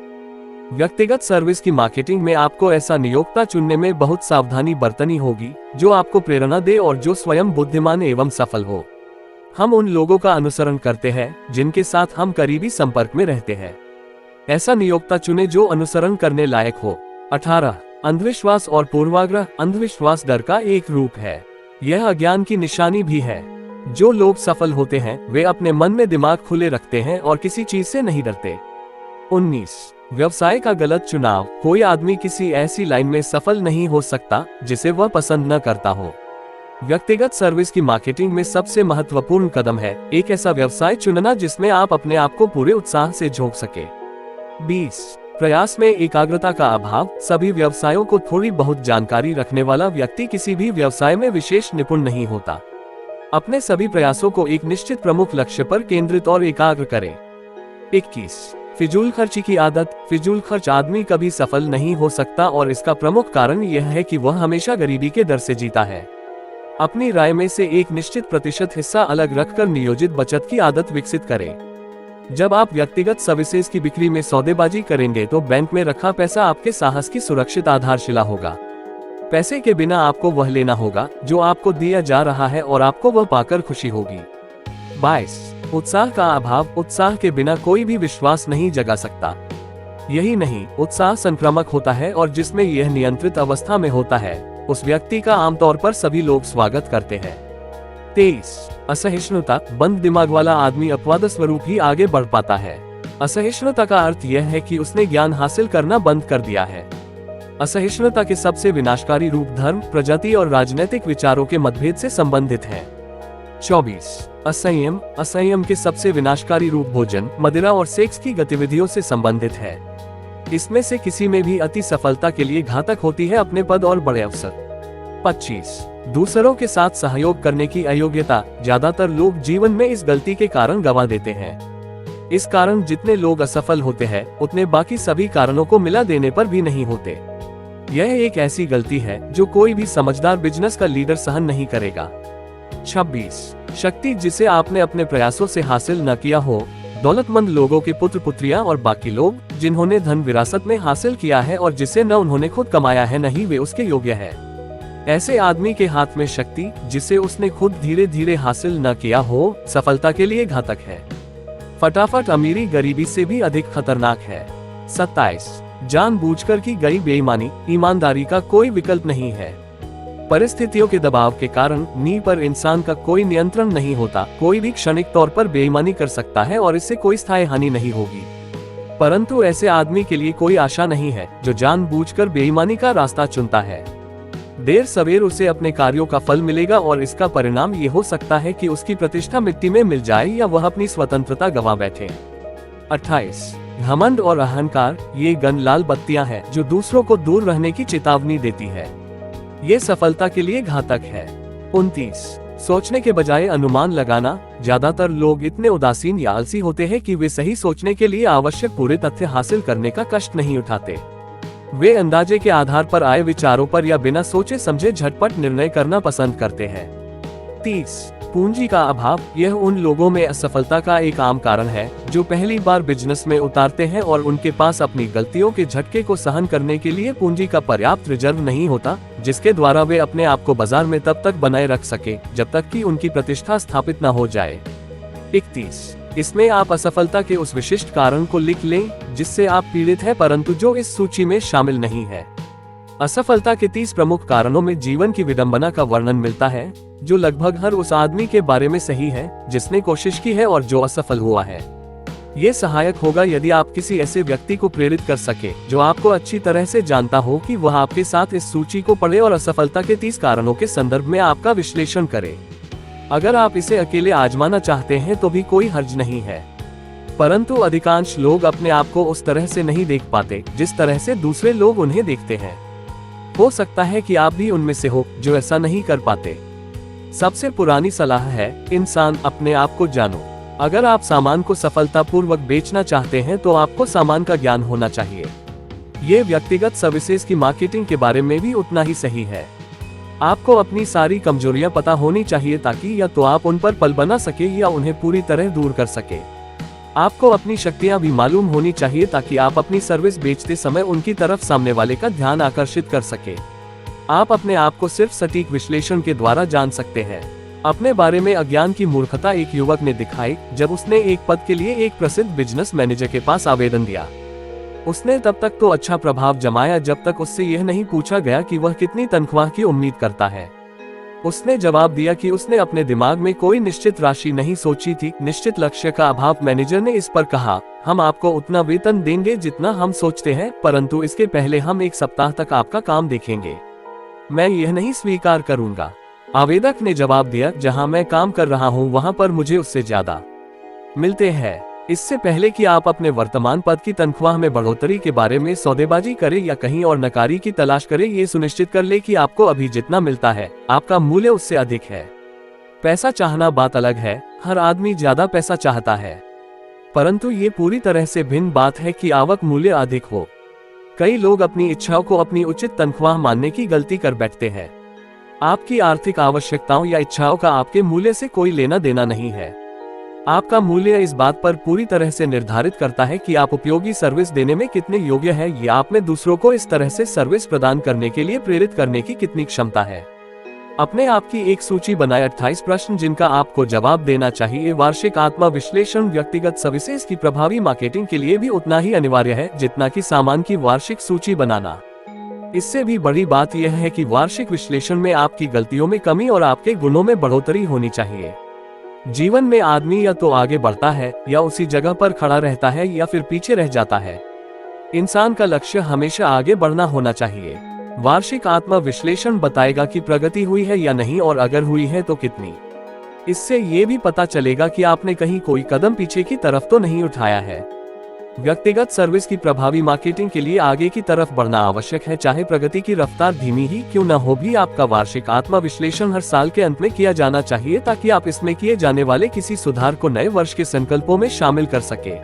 व्यक्तिगत सर्विस की मार्केटिंग में आपको ऐसा नियोक्ता चुनने में बहुत सावधानी बरतनी होगी जो आपको प्रेरणा दे और जो स्वयं बुद्धिमान एवं सफल हो। हम उन लोगों का अनुसरण करते हैं जिनके साथ हम करीबी संपर्क में रहते हैं। ऐसा नियोक्ता चुने जो अनुसरण करने लायक हो। 18 अंधविश्वास और पूर्वाग्रह। अंधविश्वास डर का एक रूप है। यह अज्ञान की निशानी भी है। जो लोग सफल होते हैं वे अपने मन में दिमाग खुले रखते हैं और किसी चीज से नहीं डरते। 19 व्यवसाय का गलत चुनाव। कोई आदमी किसी ऐसी लाइन में सफल नहीं हो सकता जिसे वह पसंद न करता हो। व्यक्तिगत सर्विस की मार्केटिंग में सबसे महत्वपूर्ण कदम है एक ऐसा व्यवसाय चुनना जिसमें आप अपने आप को पूरे उत्साह से झोंक सके। 20 प्रयास में एकाग्रता का अभाव। सभी व्यवसायों को थोड़ी बहुत जानकारी रखने वाला व्यक्ति किसी भी व्यवसाय में विशेष निपुण नहीं होता। अपने सभी प्रयासों को एक निश्चित प्रमुख लक्ष्य पर केंद्रित और एकाग्र करें। 21 फिजूल खर्ची की आदत। फिजूल खर्च आदमी कभी सफल नहीं हो सकता और इसका प्रमुख कारण यह है कि वह हमेशा गरीबी के डर से जीता है। अपनी राय में से एक निश्चित प्रतिशत हिस्सा अलग रखकर नियोजित बचत की आदत विकसित करें। जब आप व्यक्तिगत सर्विसेज की बिक्री में सौदेबाजी करेंगे तो बैंक में रखा पैसा आपके साहस की सुरक्षित आधारशिला होगा। पैसे के बिना आपको वह लेना होगा जो आपको दिया जा रहा है और आपको वह पाकर खुशी होगी। 22 उत्साह का अभाव। उत्साह के बिना कोई भी विश्वास नहीं जगा सकता। यही नहीं, उत्साह संक्रामक होता है और जिसमें यह नियंत्रित अवस्था में होता है उस व्यक्ति का आमतौर पर सभी लोग स्वागत करते हैं। 23 असहिष्णुता। बंद दिमाग वाला आदमी अपवाद स्वरूप ही आगे बढ़ पाता है। असहिष्णुता का अर्थ यह है कि उसने ज्ञान हासिल करना बंद कर दिया है। असहिष्णुता के सबसे विनाशकारी रूप धर्म, प्रजाति और राजनीतिक विचारों के मतभेद से संबंधित है। 24 असंयम। असंयम के सबसे विनाशकारी रूप भोजन, मदिरा और सेक्स की गतिविधियों से संबंधित है। इसमें से किसी में भी अति सफलता के लिए घातक होती है अपने पद और बड़े अवसर। 25 दूसरों के साथ सहयोग करने की अयोग्यता। ज्यादातर लोग जीवन में इस गलती के कारण गंवा देते हैं। इस कारण जितने लोग असफल होते हैं उतने बाकी सभी कारणों को मिला देने पर भी नहीं होते। यह एक ऐसी गलती है जो कोई भी समझदार बिजनेस का लीडर सहन नहीं करेगा। 26 शक्ति। जिसे आपने अपने प्रयासों से हासिल न किया हो। दौलतमंद लोगों के पुत्र पुत्रियां और बाकी लोग जिन्होंने धन विरासत में हासिल किया है और जिसे न उन्होंने खुद कमाया है न ही वे उसके योग्य है। ऐसे आदमी के हाथ में शक्ति जिसे उसने खुद धीरे धीरे हासिल न किया हो सफलता के लिए घातक है। फटाफट अमीरी गरीबी से भी अधिक खतरनाक है। 27 जानबूझकर की गई बेईमानी। ईमानदारी का कोई विकल्प नहीं है। परिस्थितियों के दबाव के कारण नींव पर इंसान का कोई नियंत्रण नहीं होता। कोई भी क्षणिक तौर पर बेईमानी कर सकता है और इससे कोई स्थायी हानि नहीं होगी। परंतु ऐसे आदमी के लिए कोई आशा नहीं है जो जानबूझकर बेईमानी का रास्ता चुनता है। देर सवेर उसे अपने कार्यों का फल मिलेगा और इसका परिणाम ये हो सकता है कि उसकी प्रतिष्ठा मिट्टी में मिल जाए या वह अपनी स्वतंत्रता गंवा बैठे। 28 घमंड और अहंकार। ये गन लाल बत्तियां हैं जो दूसरों को दूर रहने की चेतावनी देती है। ये सफलता के लिए घातक है। 29 सोचने के बजाय अनुमान लगाना। ज्यादातर लोग इतने उदासीन या आलसी होते हैं कि वे सही सोचने के लिए आवश्यक पूरे तथ्य हासिल करने का कष्ट नहीं उठाते। वे अंदाजे के आधार पर आए विचारों पर या बिना सोचे समझे झटपट निर्णय करना पसंद करते हैं। 30 पूंजी का अभाव। यह उन लोगों में असफलता का एक आम कारण है जो पहली बार बिजनेस में उतारते हैं और उनके पास अपनी गलतियों के झटके को सहन करने के लिए पूंजी का पर्याप्त रिजर्व नहीं होता जिसके द्वारा वे अपने आप को बाजार में तब तक बनाए रख सके जब तक कि उनकी प्रतिष्ठा स्थापित न हो जाए। 31 इसमें आप असफलता के उस विशिष्ट कारण को लिख लें जिससे आप पीड़ित हैं परंतु जो इस सूची में शामिल नहीं है। असफलता के 30 प्रमुख कारणों में जीवन की विडंबना का वर्णन मिलता है जो लगभग हर उस आदमी के बारे में सही है जिसने कोशिश की है और जो असफल हुआ है। ये सहायक होगा यदि आप किसी ऐसे व्यक्ति को प्रेरित कर सके जो आपको अच्छी तरह से जानता हो कि वह आपके साथ इस सूची को पढ़े और असफलता के 30 कारणों के संदर्भ में आपका विश्लेषण करे। अगर आप इसे अकेले आजमाना चाहते हैं तो भी कोई हर्ज नहीं है, परंतु अधिकांश लोग अपने आप को उस तरह से नहीं देख पाते जिस तरह से दूसरे लोग उन्हें देखते हैं। हो सकता है कि आप भी उनमें से हो जो ऐसा नहीं कर पाते। सबसे पुरानी सलाह है, इंसान अपने आप को जानो। अगर आप सामान को सफलतापूर्वक बेचना चाहते हैं तो आपको सामान का ज्ञान होना चाहिए। ये व्यक्तिगत सर्विसेज की मार्केटिंग के बारे में भी उतना ही सही है। आपको अपनी सारी कमजोरियां पता होनी चाहिए ताकि या तो आप उन पर पल बना सके या उन्हें पूरी तरह दूर कर सके। आपको अपनी शक्तियां भी मालूम होनी चाहिए ताकि आप अपनी सर्विस बेचते समय उनकी तरफ सामने वाले का ध्यान आकर्षित कर सके। आप अपने आप को सिर्फ सटीक विश्लेषण के द्वारा जान सकते हैं। अपने बारे में अज्ञान की मूर्खता एक युवक ने दिखाई जब उसने एक पद के लिए एक प्रसिद्ध बिजनेस मैनेजर के पास आवेदन दिया। उसने तब तक तो अच्छा प्रभाव जमाया जब तक उससे यह नहीं पूछा गया कि वह कितनी तनख्वाह की उम्मीद करता है। उसने जवाब दिया कि उसने अपने दिमाग में कोई निश्चित राशि नहीं सोची थी। निश्चित लक्ष्य का अभाव। मैनेजर ने इस पर कहा, हम आपको उतना वेतन देंगे जितना हम सोचते हैं, परंतु इसके पहले हम 1 सप्ताह तक आपका काम देखेंगे। मैं यह नहीं स्वीकार करूंगा। आवेदक ने जवाब दिया, जहां मैं काम कर रहा हूं वहां पर मुझे उससे ज्यादा मिलते हैं। इससे पहले कि आप अपने वर्तमान पद की तनख्वाह में बढ़ोतरी के बारे में सौदेबाजी करें या कहीं और नकारी की तलाश करें, ये सुनिश्चित कर ले कि आपको अभी जितना मिलता है आपका मूल्य उससे अधिक है। पैसा चाहना बात अलग है, हर आदमी ज्यादा पैसा चाहता है, परंतु ये पूरी तरह से भिन्न बात है कि आवक मूल्य अधिक हो। कई लोग अपनी इच्छाओं को अपनी उचित तनख्वाह मानने की गलती कर बैठते हैं। आपकी आर्थिक आवश्यकताओं या इच्छाओं का आपके मूल्य से कोई लेना देना नहीं है। आपका मूल्य इस बात पर पूरी तरह से निर्धारित करता है कि आप उपयोगी सर्विस देने में कितने योग्य हैं या आप में दूसरों को इस तरह से सर्विस प्रदान करने के लिए प्रेरित करने की कितनी क्षमता है। अपने आप की एक सूची बनाए 28 प्रश्न जिनका आपको जवाब देना चाहिए। वार्षिक आत्मा विश्लेषण व्यक्तिगत सर्विसेज की प्रभावी मार्केटिंग के लिए भी उतना ही अनिवार्य है जितना कि सामान की वार्षिक सूची बनाना। इससे भी बड़ी बात यह है कि वार्षिक विश्लेषण में आपकी गलतियों में कमी और आपके गुणों में बढ़ोतरी होनी चाहिए। जीवन में आदमी या तो आगे बढ़ता है या उसी जगह पर खड़ा रहता है या फिर पीछे रह जाता है। इंसान का लक्ष्य हमेशा आगे बढ़ना होना चाहिए। वार्षिक आत्मा विश्लेषण बताएगा कि प्रगति हुई है या नहीं और अगर हुई है तो कितनी। इससे ये भी पता चलेगा कि आपने कहीं कोई कदम पीछे की तरफ तो नहीं उठाया है। व्यक्तिगत सर्विस की प्रभावी मार्केटिंग के लिए आगे की तरफ बढ़ना आवश्यक है, चाहे प्रगति की रफ्तार धीमी ही क्यों न हो भी। आपका वार्षिक आत्मा विश्लेषण हर साल के अंत में किया जाना चाहिए ताकि आप इसमें किए जाने वाले किसी सुधार को नए वर्ष के संकल्पों में शामिल कर सके।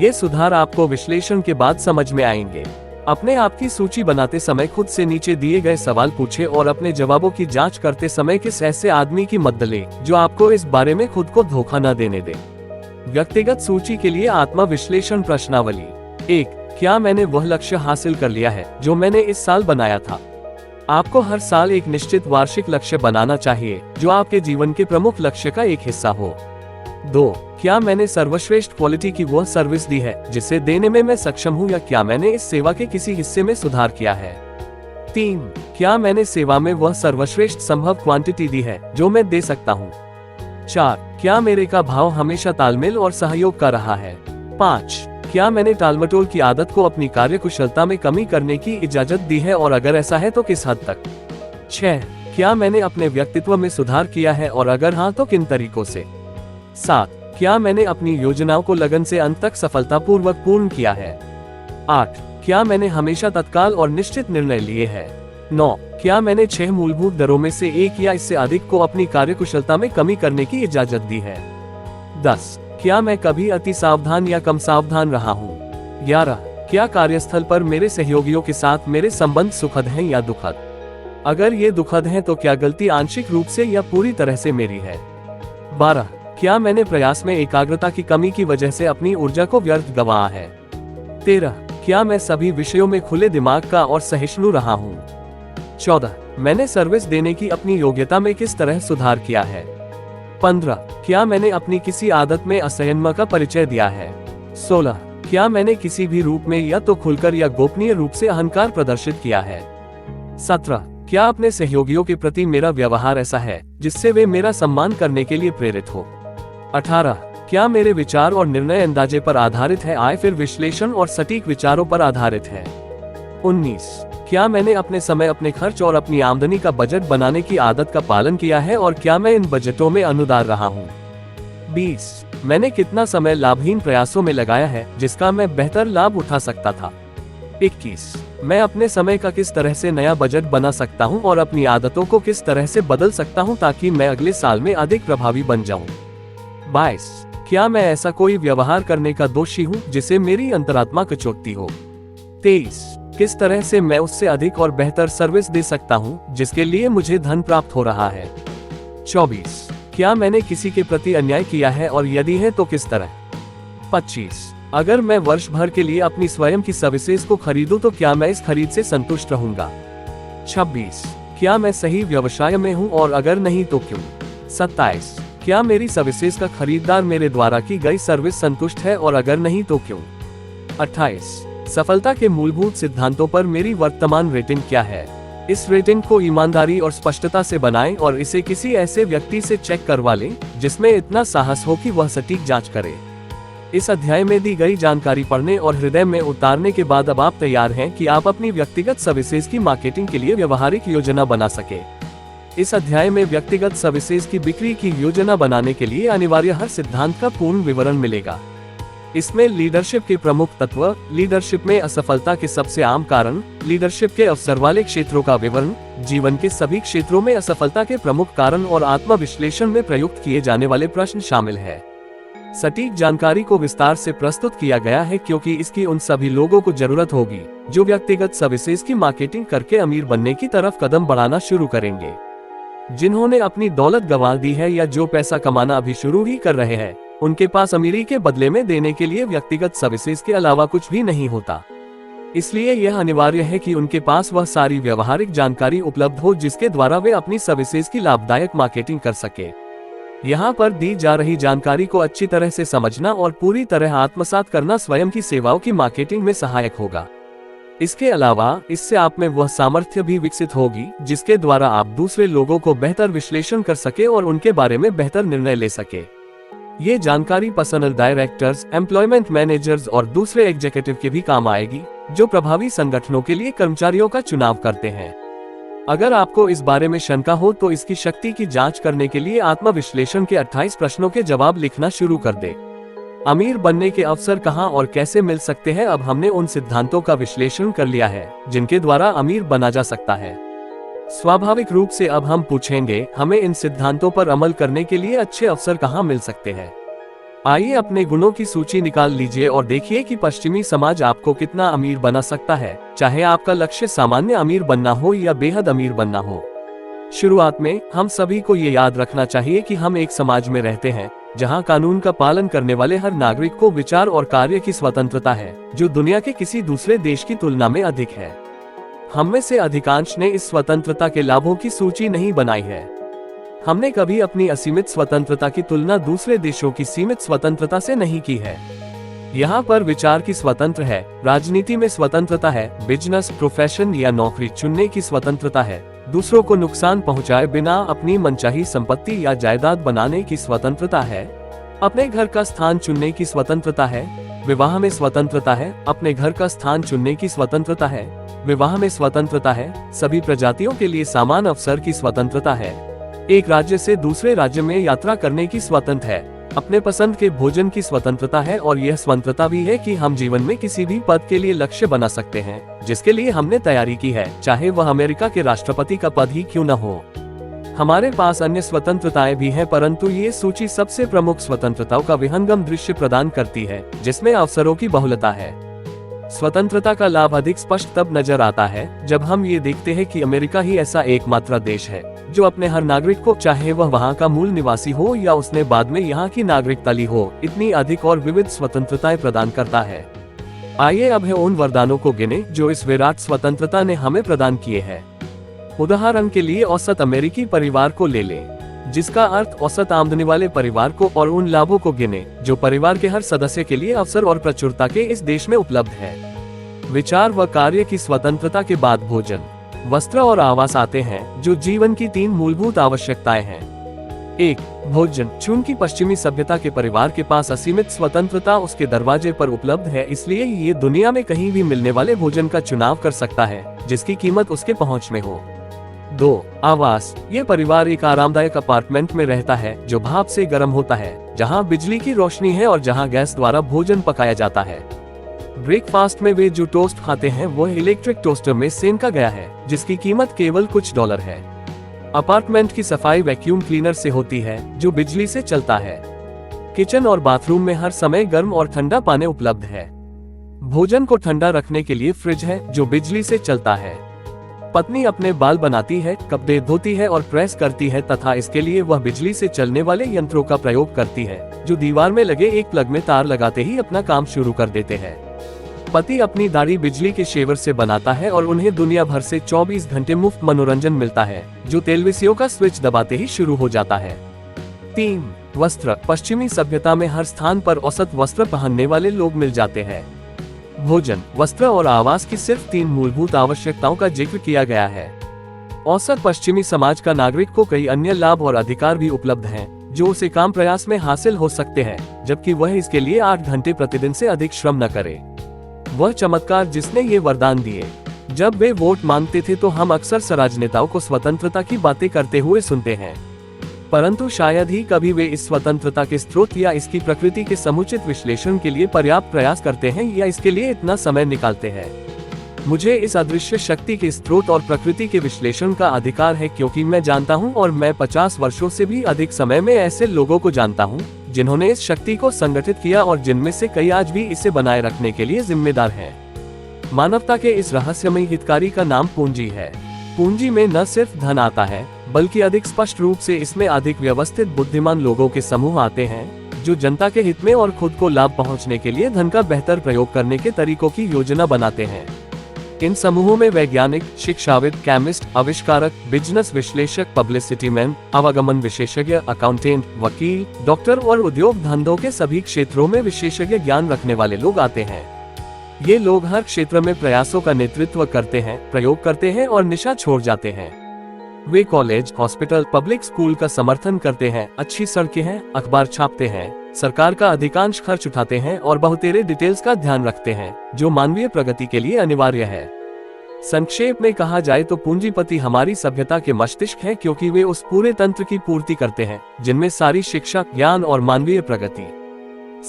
ये सुधार आपको विश्लेषण के बाद समझ में आएंगे। अपने आप की सूची बनाते समय खुद से नीचे दिए गए सवाल पूछे और अपने जवाबों की जांच करते समय किस ऐसे आदमी की मदद ले जो आपको इस बारे में खुद को धोखा न देने दे। व्यक्तिगत सूची के लिए आत्मा विश्लेषण प्रश्नावली। 1. क्या मैंने वह लक्ष्य हासिल कर लिया है जो मैंने इस साल बनाया था? आपको हर साल एक निश्चित वार्षिक लक्ष्य बनाना चाहिए जो आपके जीवन के प्रमुख लक्ष्य का एक हिस्सा हो। 2. क्या मैंने सर्वश्रेष्ठ क्वालिटी की वह सर्विस दी है जिसे देने में मैं सक्षम हूँ या क्या मैंने इस सेवा के किसी हिस्से में सुधार किया है? 3. क्या मैंने सेवा में वह सर्वश्रेष्ठ संभव क्वांटिटी दी है जो मैं दे सकता हूँ? 4. क्या मेरे का भाव हमेशा तालमेल और सहयोग का रहा है? 5. क्या मैंने टालमटोल की आदत को अपनी कार्यकुशलता में कमी करने की इजाजत दी है और अगर ऐसा है तो किस हद तक? 6. क्या मैंने अपने व्यक्तित्व में सुधार किया है और अगर हाँ तो किन तरीकों से? 7. क्या मैंने अपनी योजनाओं को लगन से अंत तक सफलतापूर्वक पूर्ण किया है? 8. क्या मैंने हमेशा तत्काल और निश्चित निर्णय लिए हैं? 9. क्या मैंने 6 मूलभूत दरों में से एक या इससे अधिक को अपनी कार्यकुशलता में कमी करने की इजाजत दी है? 10. क्या मैं कभी अति सावधान या कम सावधान रहा हूँ? 11. क्या कार्यस्थल पर मेरे सहयोगियों के साथ मेरे संबंध सुखद हैं या दुखद? अगर ये दुखद हैं तो क्या गलती आंशिक रूप से या पूरी तरह से मेरी है? 12. क्या मैंने प्रयास में एकाग्रता की कमी की वजह से अपनी ऊर्जा को व्यर्थ गंवाया है? 13. क्या मैं सभी विषयों में खुले दिमाग का और सहिष्णु रहा हूँ? 14. मैंने सर्विस देने की अपनी योग्यता में किस तरह सुधार किया है? 15. क्या मैंने अपनी किसी आदत में असंयम का परिचय दिया है? 16. क्या मैंने किसी भी रूप में या तो खुलकर या गोपनीय रूप से अहंकार प्रदर्शित किया है? 17. क्या अपने सहयोगियों के प्रति मेरा व्यवहार ऐसा है जिससे वे मेरा सम्मान करने के लिए प्रेरित हो? 18. क्या मेरे विचार और निर्णय अंदाजे पर आधारित है आय फिर विश्लेषण और सटीक विचारों पर आधारित है? 19. क्या मैंने अपने समय अपने खर्च और अपनी आमदनी का बजट बनाने की आदत का पालन किया है और क्या मैं इन बजटों में अनुदार रहा हूँ? 20. मैंने कितना समय लाभहीन प्रयासों में लगाया है जिसका मैं बेहतर लाभ उठा सकता था? 21. मैं अपने समय का किस तरह से नया बजट बना सकता हूँ और अपनी आदतों को किस तरह से बदल सकता हूँ ताकि मैं अगले साल में अधिक प्रभावी बन जाऊँ? 22. क्या मैं ऐसा कोई व्यवहार करने का दोषी हूँ जिसे मेरी अंतरात्मा कचोटती हो? 23. किस तरह से मैं उससे अधिक और बेहतर सर्विस दे सकता हूँ जिसके लिए मुझे धन प्राप्त हो रहा है? 24. क्या मैंने किसी के प्रति अन्याय किया है और यदि है तो किस तरह? 25. अगर मैं वर्ष भर के लिए अपनी स्वयं की सर्विसेज को खरीदूं तो क्या मैं इस खरीद से संतुष्ट रहूंगा? 26. क्या मैं सही व्यवसाय में हूं और अगर नहीं तो क्यों? 27. क्या मेरी सर्विसेज का खरीदार मेरे द्वारा की गई सर्विस संतुष्ट है और अगर नहीं तो क्यों? 28. सफलता के मूलभूत सिद्धांतों पर मेरी वर्तमान रेटिंग क्या है? इस रेटिंग को ईमानदारी और स्पष्टता से बनाएं और इसे किसी ऐसे व्यक्ति से चेक करवा लें जिसमें इतना साहस हो कि वह सटीक जांच करे। इस अध्याय में दी गई जानकारी पढ़ने और हृदय में उतारने के बाद अब आप तैयार हैं कि आप अपनी व्यक्तिगत सर्विसेज की मार्केटिंग के लिए व्यवहारिक योजना बना सके। इस अध्याय में व्यक्तिगत सर्विसेज की बिक्री की योजना बनाने के लिए अनिवार्य हर सिद्धांत का पूर्ण विवरण मिलेगा। इसमें लीडरशिप के प्रमुख तत्व, लीडरशिप में असफलता के सबसे आम कारण, लीडरशिप के अवसर वाले क्षेत्रों का विवरण, जीवन के सभी क्षेत्रों में असफलता के प्रमुख कारण और आत्मविश्लेषण में प्रयुक्त किए जाने वाले प्रश्न शामिल है। सटीक जानकारी को विस्तार से प्रस्तुत किया गया है क्योंकि इसकी उन सभी लोगों को जरूरत होगी जो व्यक्तिगत सर्विसेज की मार्केटिंग करके अमीर बनने की तरफ कदम बढ़ाना शुरू करेंगे, जिन्होंने अपनी दौलत गंवा दी है या जो पैसा कमाना अभी शुरू ही कर रहे हैं। उनके पास अमीरी के बदले में देने के लिए व्यक्तिगत सर्विसेज के अलावा कुछ भी नहीं होता। इसलिए यह अनिवार्य है कि उनके पास वह सारी व्यवहारिक जानकारी उपलब्ध हो जिसके द्वारा वे अपनी सर्विसेज की लाभदायक मार्केटिंग कर सके। यहाँ पर दी जा रही जानकारी को अच्छी तरह से समझना और पूरी तरह आत्मसात करना स्वयं की सेवाओं की मार्केटिंग में सहायक होगा। इसके अलावा इससे आप में वह सामर्थ्य भी विकसित होगी जिसके द्वारा आप दूसरे लोगों को बेहतर विश्लेषण कर सके और उनके बारे में बेहतर निर्णय ले सके। ये जानकारी पर्सनल डायरेक्टर्स, एम्प्लॉयमेंट मैनेजर्स और दूसरे एग्जीक्यूटिव के भी काम आएगी जो प्रभावी संगठनों के लिए कर्मचारियों का चुनाव करते हैं। अगर आपको इस बारे में शंका हो तो इसकी शक्ति की जांच करने के लिए आत्मविश्लेषण के 28 प्रश्नों के जवाब लिखना शुरू कर दे। अमीर बनने के अवसर कहां और कैसे मिल सकते हैं। अब हमने उन सिद्धांतों का विश्लेषण कर लिया है जिनके द्वारा अमीर बना जा सकता है। स्वाभाविक रूप से अब हम पूछेंगे, हमें इन सिद्धांतों पर अमल करने के लिए अच्छे अवसर कहां मिल सकते हैं। आइए अपने गुणों की सूची निकाल लीजिए और देखिए कि पश्चिमी समाज आपको कितना अमीर बना सकता है, चाहे आपका लक्ष्य सामान्य अमीर बनना हो या बेहद अमीर बनना हो। शुरुआत में हम सभी को ये याद रखना चाहिए कि हम एक समाज में रहते हैं जहां कानून का पालन करने वाले हर नागरिक को विचार और कार्य की स्वतंत्रता है जो दुनिया के किसी दूसरे देश की तुलना में अधिक है। हम में से अधिकांश ने इस स्वतंत्रता के लाभों की सूची नहीं बनाई है। हमने कभी अपनी असीमित स्वतंत्रता की तुलना दूसरे देशों की सीमित स्वतंत्रता से नहीं की है। यहाँ पर विचार की स्वतंत्र है, राजनीति में स्वतंत्रता है, बिजनेस, प्रोफेशन या नौकरी चुनने की स्वतंत्रता है, दूसरों को नुकसान पहुँचाए बिना अपनी मनचाही संपत्ति या जायदाद बनाने की स्वतंत्रता है, अपने घर का स्थान चुनने की स्वतंत्रता है, विवाह में स्वतंत्रता है, अपने घर का स्थान चुनने की स्वतंत्रता है, विवाह में स्वतंत्रता है, सभी प्रजातियों के लिए समान अवसर की स्वतंत्रता है, एक राज्य से दूसरे राज्य में यात्रा करने की स्वतंत्रता है, अपने पसंद के भोजन की स्वतंत्रता है और यह स्वतंत्रता भी है कि हम जीवन में किसी भी पद के लिए लक्ष्य बना सकते हैं जिसके लिए हमने तैयारी की है, चाहे वह अमेरिका के राष्ट्रपति का पद ही क्यों न हो। हमारे पास अन्य स्वतंत्रताएं भी हैं, परंतु ये सूची सबसे प्रमुख स्वतंत्रताओं का विहंगम दृश्य प्रदान करती है जिसमें अवसरों की बहुलता है। स्वतंत्रता का लाभ अधिक स्पष्ट तब नजर आता है जब हम ये देखते हैं कि अमेरिका ही ऐसा एकमात्र देश है जो अपने हर नागरिक को, चाहे वह वहाँ का मूल निवासी हो या उसने बाद में यहाँ की नागरिकता ली हो, इतनी अधिक और विविध स्वतंत्रताएं प्रदान करता है। आइए अब उन वरदानों को गिने जो इस विराट स्वतंत्रता ने हमें प्रदान किए हैं। उदाहरण के लिए औसत अमेरिकी परिवार को ले लें, जिसका अर्थ औसत आमदनी वाले परिवार को, और उन लाभों को गिने जो परिवार के हर सदस्य के लिए अवसर और प्रचुरता के इस देश में उपलब्ध है। विचार व कार्य की स्वतंत्रता के बाद भोजन, वस्त्र और आवास आते हैं जो जीवन की 3 मूलभूत आवश्यकताएं हैं। 1. भोजन। चूंकि पश्चिमी सभ्यता के परिवार के पास असीमित स्वतंत्रता उसके दरवाजे पर उपलब्ध है, इसलिए ये दुनिया में कहीं भी मिलने वाले भोजन का चुनाव कर सकता है जिसकी कीमत उसके पहुंच में हो। 2. आवास। ये परिवार एक आरामदायक अपार्टमेंट में रहता है जो भाप से गर्म होता है, जहां बिजली की रोशनी है और जहां गैस द्वारा भोजन पकाया जाता है। ब्रेकफास्ट में वे जो टोस्ट खाते हैं वह इलेक्ट्रिक टोस्टर में सेंका गया है जिसकी कीमत केवल कुछ $। है। अपार्टमेंट की सफाई वैक्यूम क्लीनर से होती है जो बिजली से चलता है। किचन और बाथरूम में हर समय गर्म और ठंडा पानी उपलब्ध है। भोजन को ठंडा रखने के लिए फ्रिज है जो बिजली से चलता है। पत्नी अपने बाल बनाती है, कपड़े धोती है और प्रेस करती है तथा इसके लिए वह बिजली से चलने वाले यंत्रों का प्रयोग करती है जो दीवार में लगे एक प्लग में तार लगाते ही अपना काम शुरू कर देते हैं। पति अपनी दाढ़ी बिजली के शेवर से बनाता है और उन्हें दुनिया भर से 24 घंटे मुफ्त मनोरंजन मिलता है जो टेलीविजन का स्विच दबाते ही शुरू हो जाता है। 3. वस्त्र। पश्चिमी सभ्यता में हर स्थान पर औसत वस्त्र पहनने वाले लोग मिल जाते हैं। भोजन, वस्त्र और आवास की सिर्फ 3 मूलभूत आवश्यकताओं का जिक्र किया गया है। औसत पश्चिमी समाज का नागरिक को कई अन्य लाभ और अधिकार भी उपलब्ध हैं, जो उसे काम प्रयास में हासिल हो सकते हैं, जबकि वह इसके लिए 8 घंटे प्रतिदिन से अधिक श्रम न करे। वह चमत्कार जिसने ये वरदान दिए। जब वे वोट मांगते थे तो हम अक्सर राजनेताओं को स्वतंत्रता की बातें करते हुए सुनते हैं, परंतु शायद ही कभी वे इस स्वतंत्रता के स्रोत या इसकी प्रकृति के समुचित विश्लेषण के लिए पर्याप्त प्रयास करते हैं या इसके लिए इतना समय निकालते हैं। मुझे इस अदृश्य शक्ति के स्रोत और प्रकृति के विश्लेषण का अधिकार है, क्योंकि मैं जानता हूं और मैं 50 वर्षों से भी अधिक समय में ऐसे लोगों को जानता हूं, जिन्होंने इस शक्ति को संगठित किया और जिनमें से कई आज भी इसे बनाए रखने के लिए जिम्मेदार हैं। मानवता के इस रहस्यमय हितकारी का नाम पूंजी है। पूंजी में न सिर्फ धन आता है, बल्कि अधिक स्पष्ट रूप से इसमें अधिक व्यवस्थित बुद्धिमान लोगों के समूह आते हैं, जो जनता के हित में और खुद को लाभ पहुंचने के लिए धन का बेहतर प्रयोग करने के तरीकों की योजना बनाते हैं। इन समूहों में वैज्ञानिक, शिक्षाविद, केमिस्ट, आविष्कारक, बिजनेस विश्लेषक, पब्लिसिटी मैन, आवागमन विशेषज्ञ, अकाउंटेंट, वकील, डॉक्टर और उद्योग धंधों के सभी क्षेत्रों में विशेषज्ञ ज्ञान रखने वाले लोग आते हैं। ये लोग हर क्षेत्र में प्रयासों का नेतृत्व करते हैं, प्रयोग करते हैं और निशा छोड़ जाते हैं। वे कॉलेज, हॉस्पिटल, पब्लिक स्कूल का समर्थन करते हैं, अच्छी सड़कें हैं, अखबार छापते हैं, सरकार का अधिकांश खर्च उठाते हैं और बहुतेरे डिटेल्स का ध्यान रखते हैं, जो मानवीय प्रगति के लिए अनिवार्य है। संक्षेप में कहा जाए तो पूंजीपति हमारी सभ्यता के मस्तिष्क हैं, क्योंकि वे उस पूरे तंत्र की पूर्ति करते हैं जिनमें सारी शिक्षा, ज्ञान और मानवीय प्रगति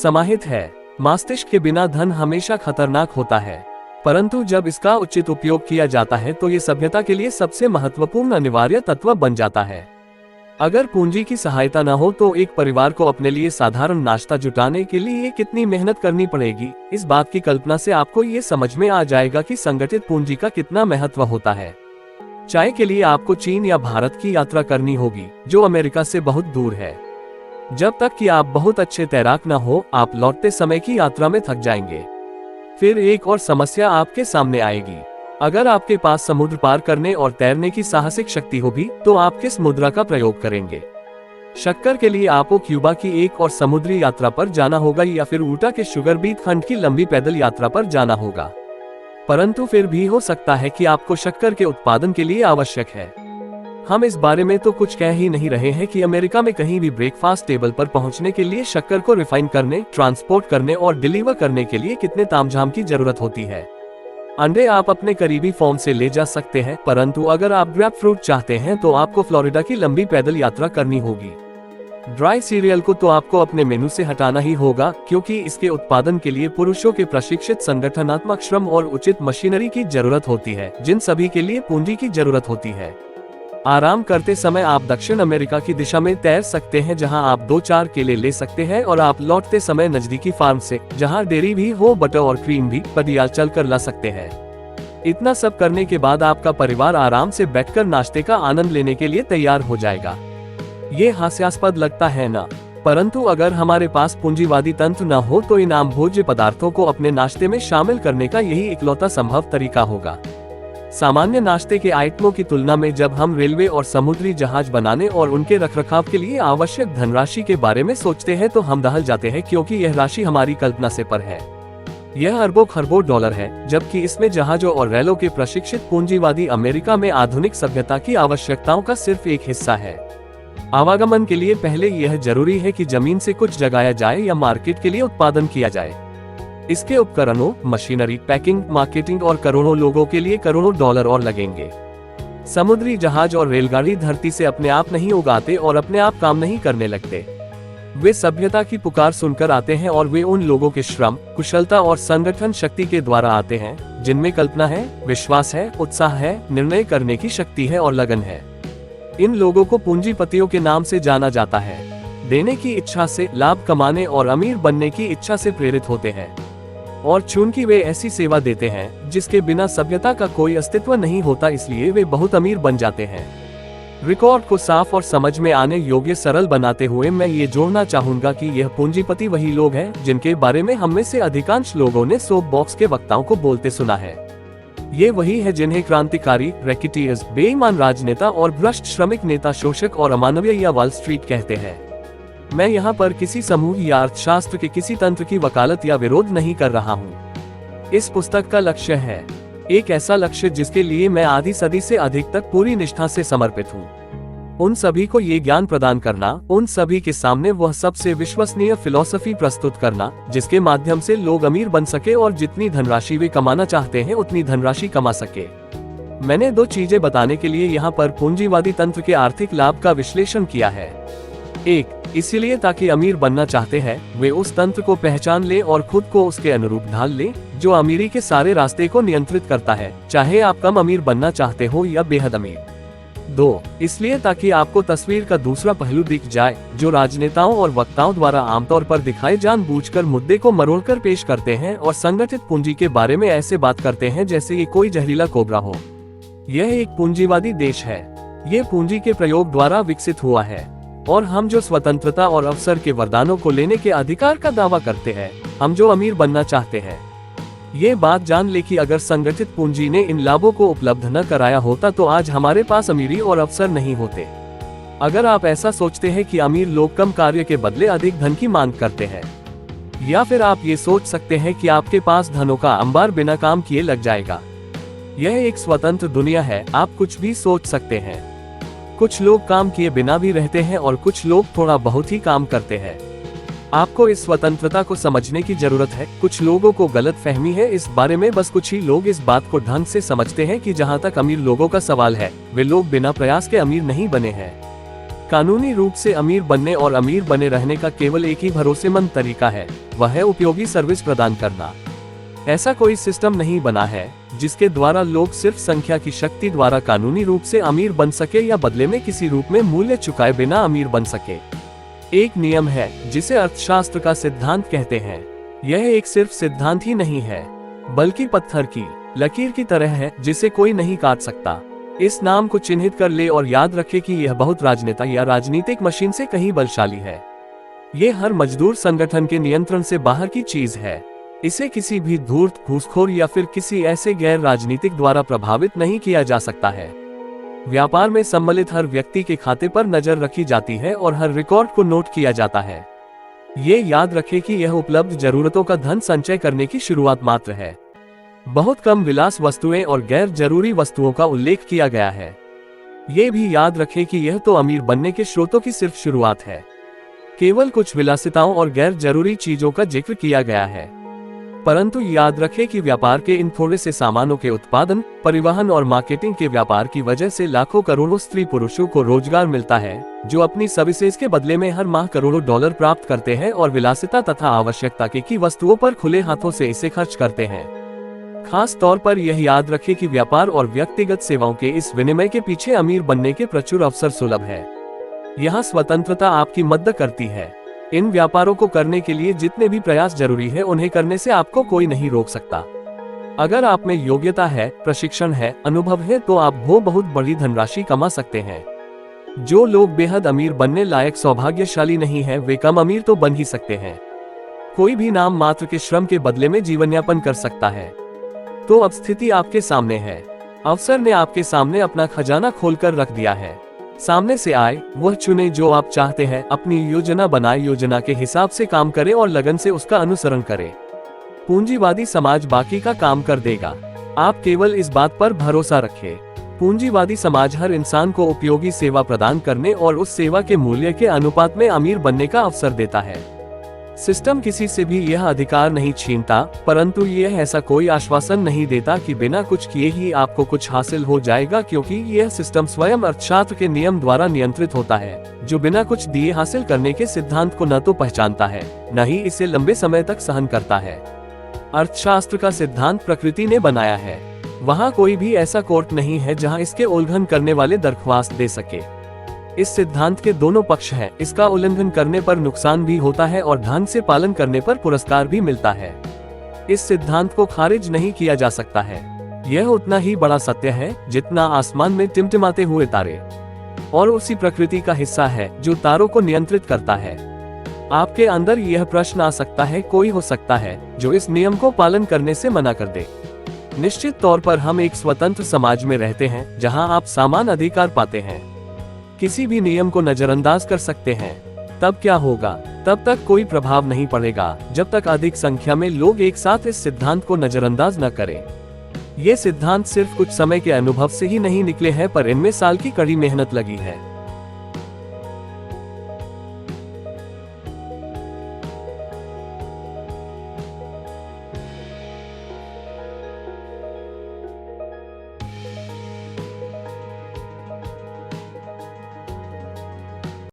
समाहित है। मस्तिष्क के बिना धन हमेशा खतरनाक होता है, परंतु जब इसका उचित उपयोग किया जाता है तो ये सभ्यता के लिए सबसे महत्वपूर्ण अनिवार्य तत्व बन जाता है। अगर पूंजी की सहायता न हो तो एक परिवार को अपने लिए साधारण नाश्ता जुटाने के लिए कितनी मेहनत करनी पड़ेगी, इस बात की कल्पना से आपको ये समझ में आ जाएगा कि संगठित पूंजी का कितना महत्व होता है। चाय के लिए आपको चीन या भारत की यात्रा करनी होगी, जो अमेरिका से बहुत दूर है। जब तक कि आप बहुत अच्छे तैराक न हो, आप लौटते समय की यात्रा में थक जाएंगे। फिर एक और समस्या आपके सामने आएगी। अगर आपके पास समुद्र पार करने और तैरने की साहसिक शक्ति हो भी, तो आप किस मुद्रा का प्रयोग करेंगे? शक्कर के लिए आपको क्यूबा की एक और समुद्री यात्रा पर जाना होगा या फिर ऊटा के शुगर बीट खंड की लंबी पैदल यात्रा पर जाना होगा। परंतु फिर भी हो सकता है कि आपको शक्कर के उत्पादन के लिए आवश्यक है। हम इस बारे में तो कुछ कह ही नहीं रहे हैं कि अमेरिका में कहीं भी ब्रेकफास्ट टेबल पर पहुंचने के लिए शक्कर को रिफाइन करने, ट्रांसपोर्ट करने और डिलीवर करने के लिए कितने तामझाम की जरूरत होती है। अंडे आप अपने करीबी फार्म से ले जा सकते हैं, परंतु अगर आप ग्रेप फ्रूट चाहते हैं तो आपको फ्लोरिडा की लंबी पैदल यात्रा करनी होगी। ड्राई सीरियल को तो आपको अपने मेनू से हटाना ही होगा, क्योंकि इसके उत्पादन के लिए पुरुषों के प्रशिक्षित संगठनात्मक श्रम और उचित मशीनरी की जरूरत होती है, जिन सभी के लिए पूंजी की जरूरत होती है। आराम करते समय आप दक्षिण अमेरिका की दिशा में तैर सकते हैं, जहां आप 2-4 केले ले सकते हैं और आप लौटते समय नजदीकी फार्म से, जहां डेयरी भी हो, बटर और क्रीम भी पटियाल चल कर ला सकते हैं। इतना सब करने के बाद आपका परिवार आराम से बैठकर नाश्ते का आनंद लेने के लिए तैयार हो जाएगा। ये हास्यास्पद लगता है ना? परंतु अगर हमारे पास पूंजीवादी तंत्र न हो तो इन आम भोज्य पदार्थों को अपने नाश्ते में शामिल करने का यही इकलौता संभव तरीका होगा। सामान्य नाश्ते के आइटमों की तुलना में जब हम रेलवे और समुद्री जहाज बनाने और उनके रखरखाव के लिए आवश्यक धनराशि के बारे में सोचते हैं तो हम दहल जाते हैं, क्योंकि यह राशि हमारी कल्पना से पर है। यह अरबों खरबों डॉलर है, जबकि इसमें जहाजों और रेलों के प्रशिक्षित पूंजीवादी अमेरिका में आधुनिक सभ्यता की आवश्यकताओं का सिर्फ एक हिस्सा है। आवागमन के लिए पहले यह जरूरी है कि जमीन से कुछ जगाया जाए या मार्केट के लिए उत्पादन किया जाए। इसके उपकरणों, मशीनरी, पैकिंग, मार्केटिंग और करोड़ों लोगों के लिए करोड़ों डॉलर और लगेंगे। समुद्री जहाज और रेलगाड़ी धरती से अपने आप नहीं उगाते और अपने आप काम नहीं करने लगते। वे सभ्यता की पुकार सुनकर आते हैं और वे उन लोगों के श्रम, कुशलता और संगठन शक्ति के द्वारा आते हैं जिनमें कल्पना है, विश्वास है, उत्साह है, निर्णय करने की शक्ति है और लगन है। इन लोगों को पूंजीपतियों के नाम से जाना जाता है। देने की इच्छा से, लाभ कमाने और अमीर बनने की इच्छा से प्रेरित होते हैं। और चूंकि वे ऐसी सेवा देते हैं जिसके बिना सभ्यता का कोई अस्तित्व नहीं होता, इसलिए वे बहुत अमीर बन जाते हैं। रिकॉर्ड को साफ और समझ में आने योग्य सरल बनाते हुए मैं ये जोड़ना चाहूंगा कि यह पूंजीपति वही लोग हैं जिनके बारे में हम में से अधिकांश लोगों ने सोप बॉक्स के वक्ताओं को बोलते सुना है। ये वही है जिन्हें क्रांतिकारी, रैकेटियर्स, बेईमान राजनेता और भ्रष्ट श्रमिक नेता, शोषक और अमानवीय या वॉल स्ट्रीट कहते हैं। मैं यहाँ पर किसी समूह या अर्थशास्त्र के किसी तंत्र की वकालत या विरोध नहीं कर रहा हूँ। इस पुस्तक का लक्ष्य है एक ऐसा लक्ष्य जिसके लिए मैं आधी सदी से अधिक तक पूरी निष्ठा से समर्पित हूँ। उन सभी को ये ज्ञान प्रदान करना, उन सभी के सामने वह सबसे विश्वसनीय फिलॉसफी प्रस्तुत करना जिसके माध्यम से लोग अमीर बन सके और जितनी धनराशि वे कमाना चाहते हैं उतनी धनराशि कमा सके। मैंने 2 चीजें बताने के लिए यहाँ पर पूंजीवादी तंत्र के आर्थिक लाभ का विश्लेषण किया है। 1, इसीलिए ताकि अमीर बनना चाहते हैं वे उस तंत्र को पहचान ले और खुद को उसके अनुरूप ढाल ले जो अमीरी के सारे रास्ते को नियंत्रित करता है, चाहे आप कम अमीर बनना चाहते हो या बेहद अमीर। 2, इसलिए ताकि आपको तस्वीर का दूसरा पहलू दिख जाए जो राजनेताओं और वक्ताओं द्वारा आमतौर पर दिखाए जानबूझकर मुद्दे को मरोड़कर पेश करते हैं और संगठित पूंजी के बारे में ऐसे बात करते हैं जैसे ये कोई जहरीला कोबरा हो। यह एक पूंजीवादी देश है, ये पूंजी के प्रयोग द्वारा विकसित हुआ है और हम जो स्वतंत्रता और अवसर के वरदानों को लेने के अधिकार का दावा करते हैं, हम जो अमीर बनना चाहते हैं। ये बात जान ले कि अगर संगठित पूंजी ने इन लाभों को उपलब्ध न कराया होता तो आज हमारे पास अमीरी और अवसर नहीं होते। अगर आप ऐसा सोचते हैं कि अमीर लोग कम कार्य के बदले अधिक धन की मांग करते हैं, या फिर आप ये सोच सकते हैं कि आपके पास धनों का अंबार बिना काम किए लग जाएगा। यह एक स्वतंत्र दुनिया है, आप कुछ भी सोच सकते हैं। कुछ लोग काम किए बिना भी रहते हैं और कुछ लोग थोड़ा बहुत ही काम करते हैं। आपको इस स्वतंत्रता को समझने की जरूरत है। कुछ लोगों को गलत फहमी है इस बारे में, बस कुछ ही लोग इस बात को ढंग से समझते हैं कि जहां तक अमीर लोगों का सवाल है, वे लोग बिना प्रयास के अमीर नहीं बने हैं। कानूनी रूप से अमीर बनने और अमीर बने रहने का केवल एक ही भरोसेमंद तरीका है, वह है उपयोगी सर्विस प्रदान करना। ऐसा कोई सिस्टम नहीं बना है जिसके द्वारा लोग सिर्फ संख्या की शक्ति द्वारा कानूनी रूप से अमीर बन सके या बदले में किसी रूप में मूल्य चुकाए बिना अमीर बन सके। एक नियम है जिसे अर्थशास्त्र का सिद्धांत कहते हैं। यह एक सिर्फ सिद्धांत ही नहीं है, बल्कि पत्थर की लकीर की तरह है जिसे कोई नहीं काट सकता। इस नाम को चिन्हित कर ले और याद रखे कि यह बहुत राजनेता या राजनीतिक मशीन से कहीं बलशाली है। ये हर मजदूर संगठन के नियंत्रण से बाहर की चीज है। इसे किसी भी धूर्त, घूसखोर या फिर किसी ऐसे गैर राजनीतिक द्वारा प्रभावित नहीं किया जा सकता है। व्यापार में सम्मिलित हर व्यक्ति के खाते पर नजर रखी जाती है और हर रिकॉर्ड को नोट किया जाता है। ये याद रखें कि यह उपलब्ध जरूरतों का धन संचय करने की शुरुआत मात्र है। बहुत कम विलास वस्तुएं और गैर जरूरी वस्तुओं का उल्लेख किया गया है। ये भी याद रखें कि यह तो अमीर बनने के स्रोतों की सिर्फ शुरुआत है। केवल कुछ विलासिताओं और गैर जरूरी चीजों का जिक्र किया गया है। परंतु याद रखें कि व्यापार के इन थोड़े से सामानों के उत्पादन, परिवहन और मार्केटिंग के व्यापार की वजह से लाखों करोड़ों स्त्री पुरुषों को रोजगार मिलता है, जो अपनी सर्विसेज के बदले में हर माह करोड़ों डॉलर प्राप्त करते हैं और विलासिता तथा आवश्यकता की वस्तुओं पर खुले हाथों से इसे खर्च करते हैं। खास तौर पर यह याद रखें कि व्यापार और व्यक्तिगत सेवाओं के इस विनिमय के पीछे अमीर बनने के प्रचुर अवसर सुलभ है। यहाँ स्वतंत्रता आपकी मदद करती है। इन व्यापारों को करने के लिए जितने भी प्रयास जरूरी है उन्हें करने से आपको कोई नहीं रोक सकता। अगर आप में योग्यता है, प्रशिक्षण है, अनुभव है तो आप बहुत बड़ी धनराशि कमा सकते हैं। जो लोग बेहद अमीर बनने लायक सौभाग्यशाली नहीं है वे कम अमीर तो बन ही सकते हैं। कोई भी नाम मात्र के श्रम के बदले में जीवन यापन कर सकता है। तो अब स्थिति आपके सामने है। अवसर ने आपके सामने अपना खजाना खोलकर रख दिया है। सामने से आए वह चुने जो आप चाहते हैं, अपनी योजना बनाए, योजना के हिसाब से काम करे और लगन से उसका अनुसरण करे। पूंजीवादी समाज बाकी का काम कर देगा, आप केवल इस बात पर भरोसा रखें। पूंजीवादी समाज हर इंसान को उपयोगी सेवा प्रदान करने और उस सेवा के मूल्य के अनुपात में अमीर बनने का अवसर देता है। सिस्टम किसी से भी यह अधिकार नहीं छीनता, परंतु यह ऐसा कोई आश्वासन नहीं देता कि बिना कुछ किए ही आपको कुछ हासिल हो जाएगा, क्योंकि यह सिस्टम स्वयं अर्थशास्त्र के नियम द्वारा नियंत्रित होता है, जो बिना कुछ दिए हासिल करने के सिद्धांत को न तो पहचानता है, न ही इसे लंबे समय तक सहन करता है। अर्थशास्त्र का सिद्धांत प्रकृति ने बनाया है। वहाँ कोई भी ऐसा कोर्ट नहीं है जहाँ इसके उल्लंघन करने वाले दरख्वास्त दे सके। इस सिद्धांत के दोनों पक्ष हैं। इसका उल्लंघन करने पर नुकसान भी होता है और ढंग से पालन करने पर पुरस्कार भी मिलता है। इस सिद्धांत को खारिज नहीं किया जा सकता है। यह उतना ही बड़ा सत्य है जितना आसमान में टिमटिमाते हुए तारे, और उसी प्रकृति का हिस्सा है जो तारों को नियंत्रित करता है। आपके अंदर यह प्रश्न आ सकता है, कोई हो सकता है जो इस नियम को पालन करने से मना कर दे। निश्चित तौर पर हम एक स्वतंत्र समाज में रहते हैं जहां आप समान अधिकार पाते हैं, किसी भी नियम को नजरअंदाज कर सकते हैं। तब क्या होगा? तब तक कोई प्रभाव नहीं पड़ेगा जब तक अधिक संख्या में लोग एक साथ इस सिद्धांत को नजरअंदाज न करें। ये सिद्धांत सिर्फ कुछ समय के अनुभव से ही नहीं निकले हैं, पर इनमें साल की कड़ी मेहनत लगी है।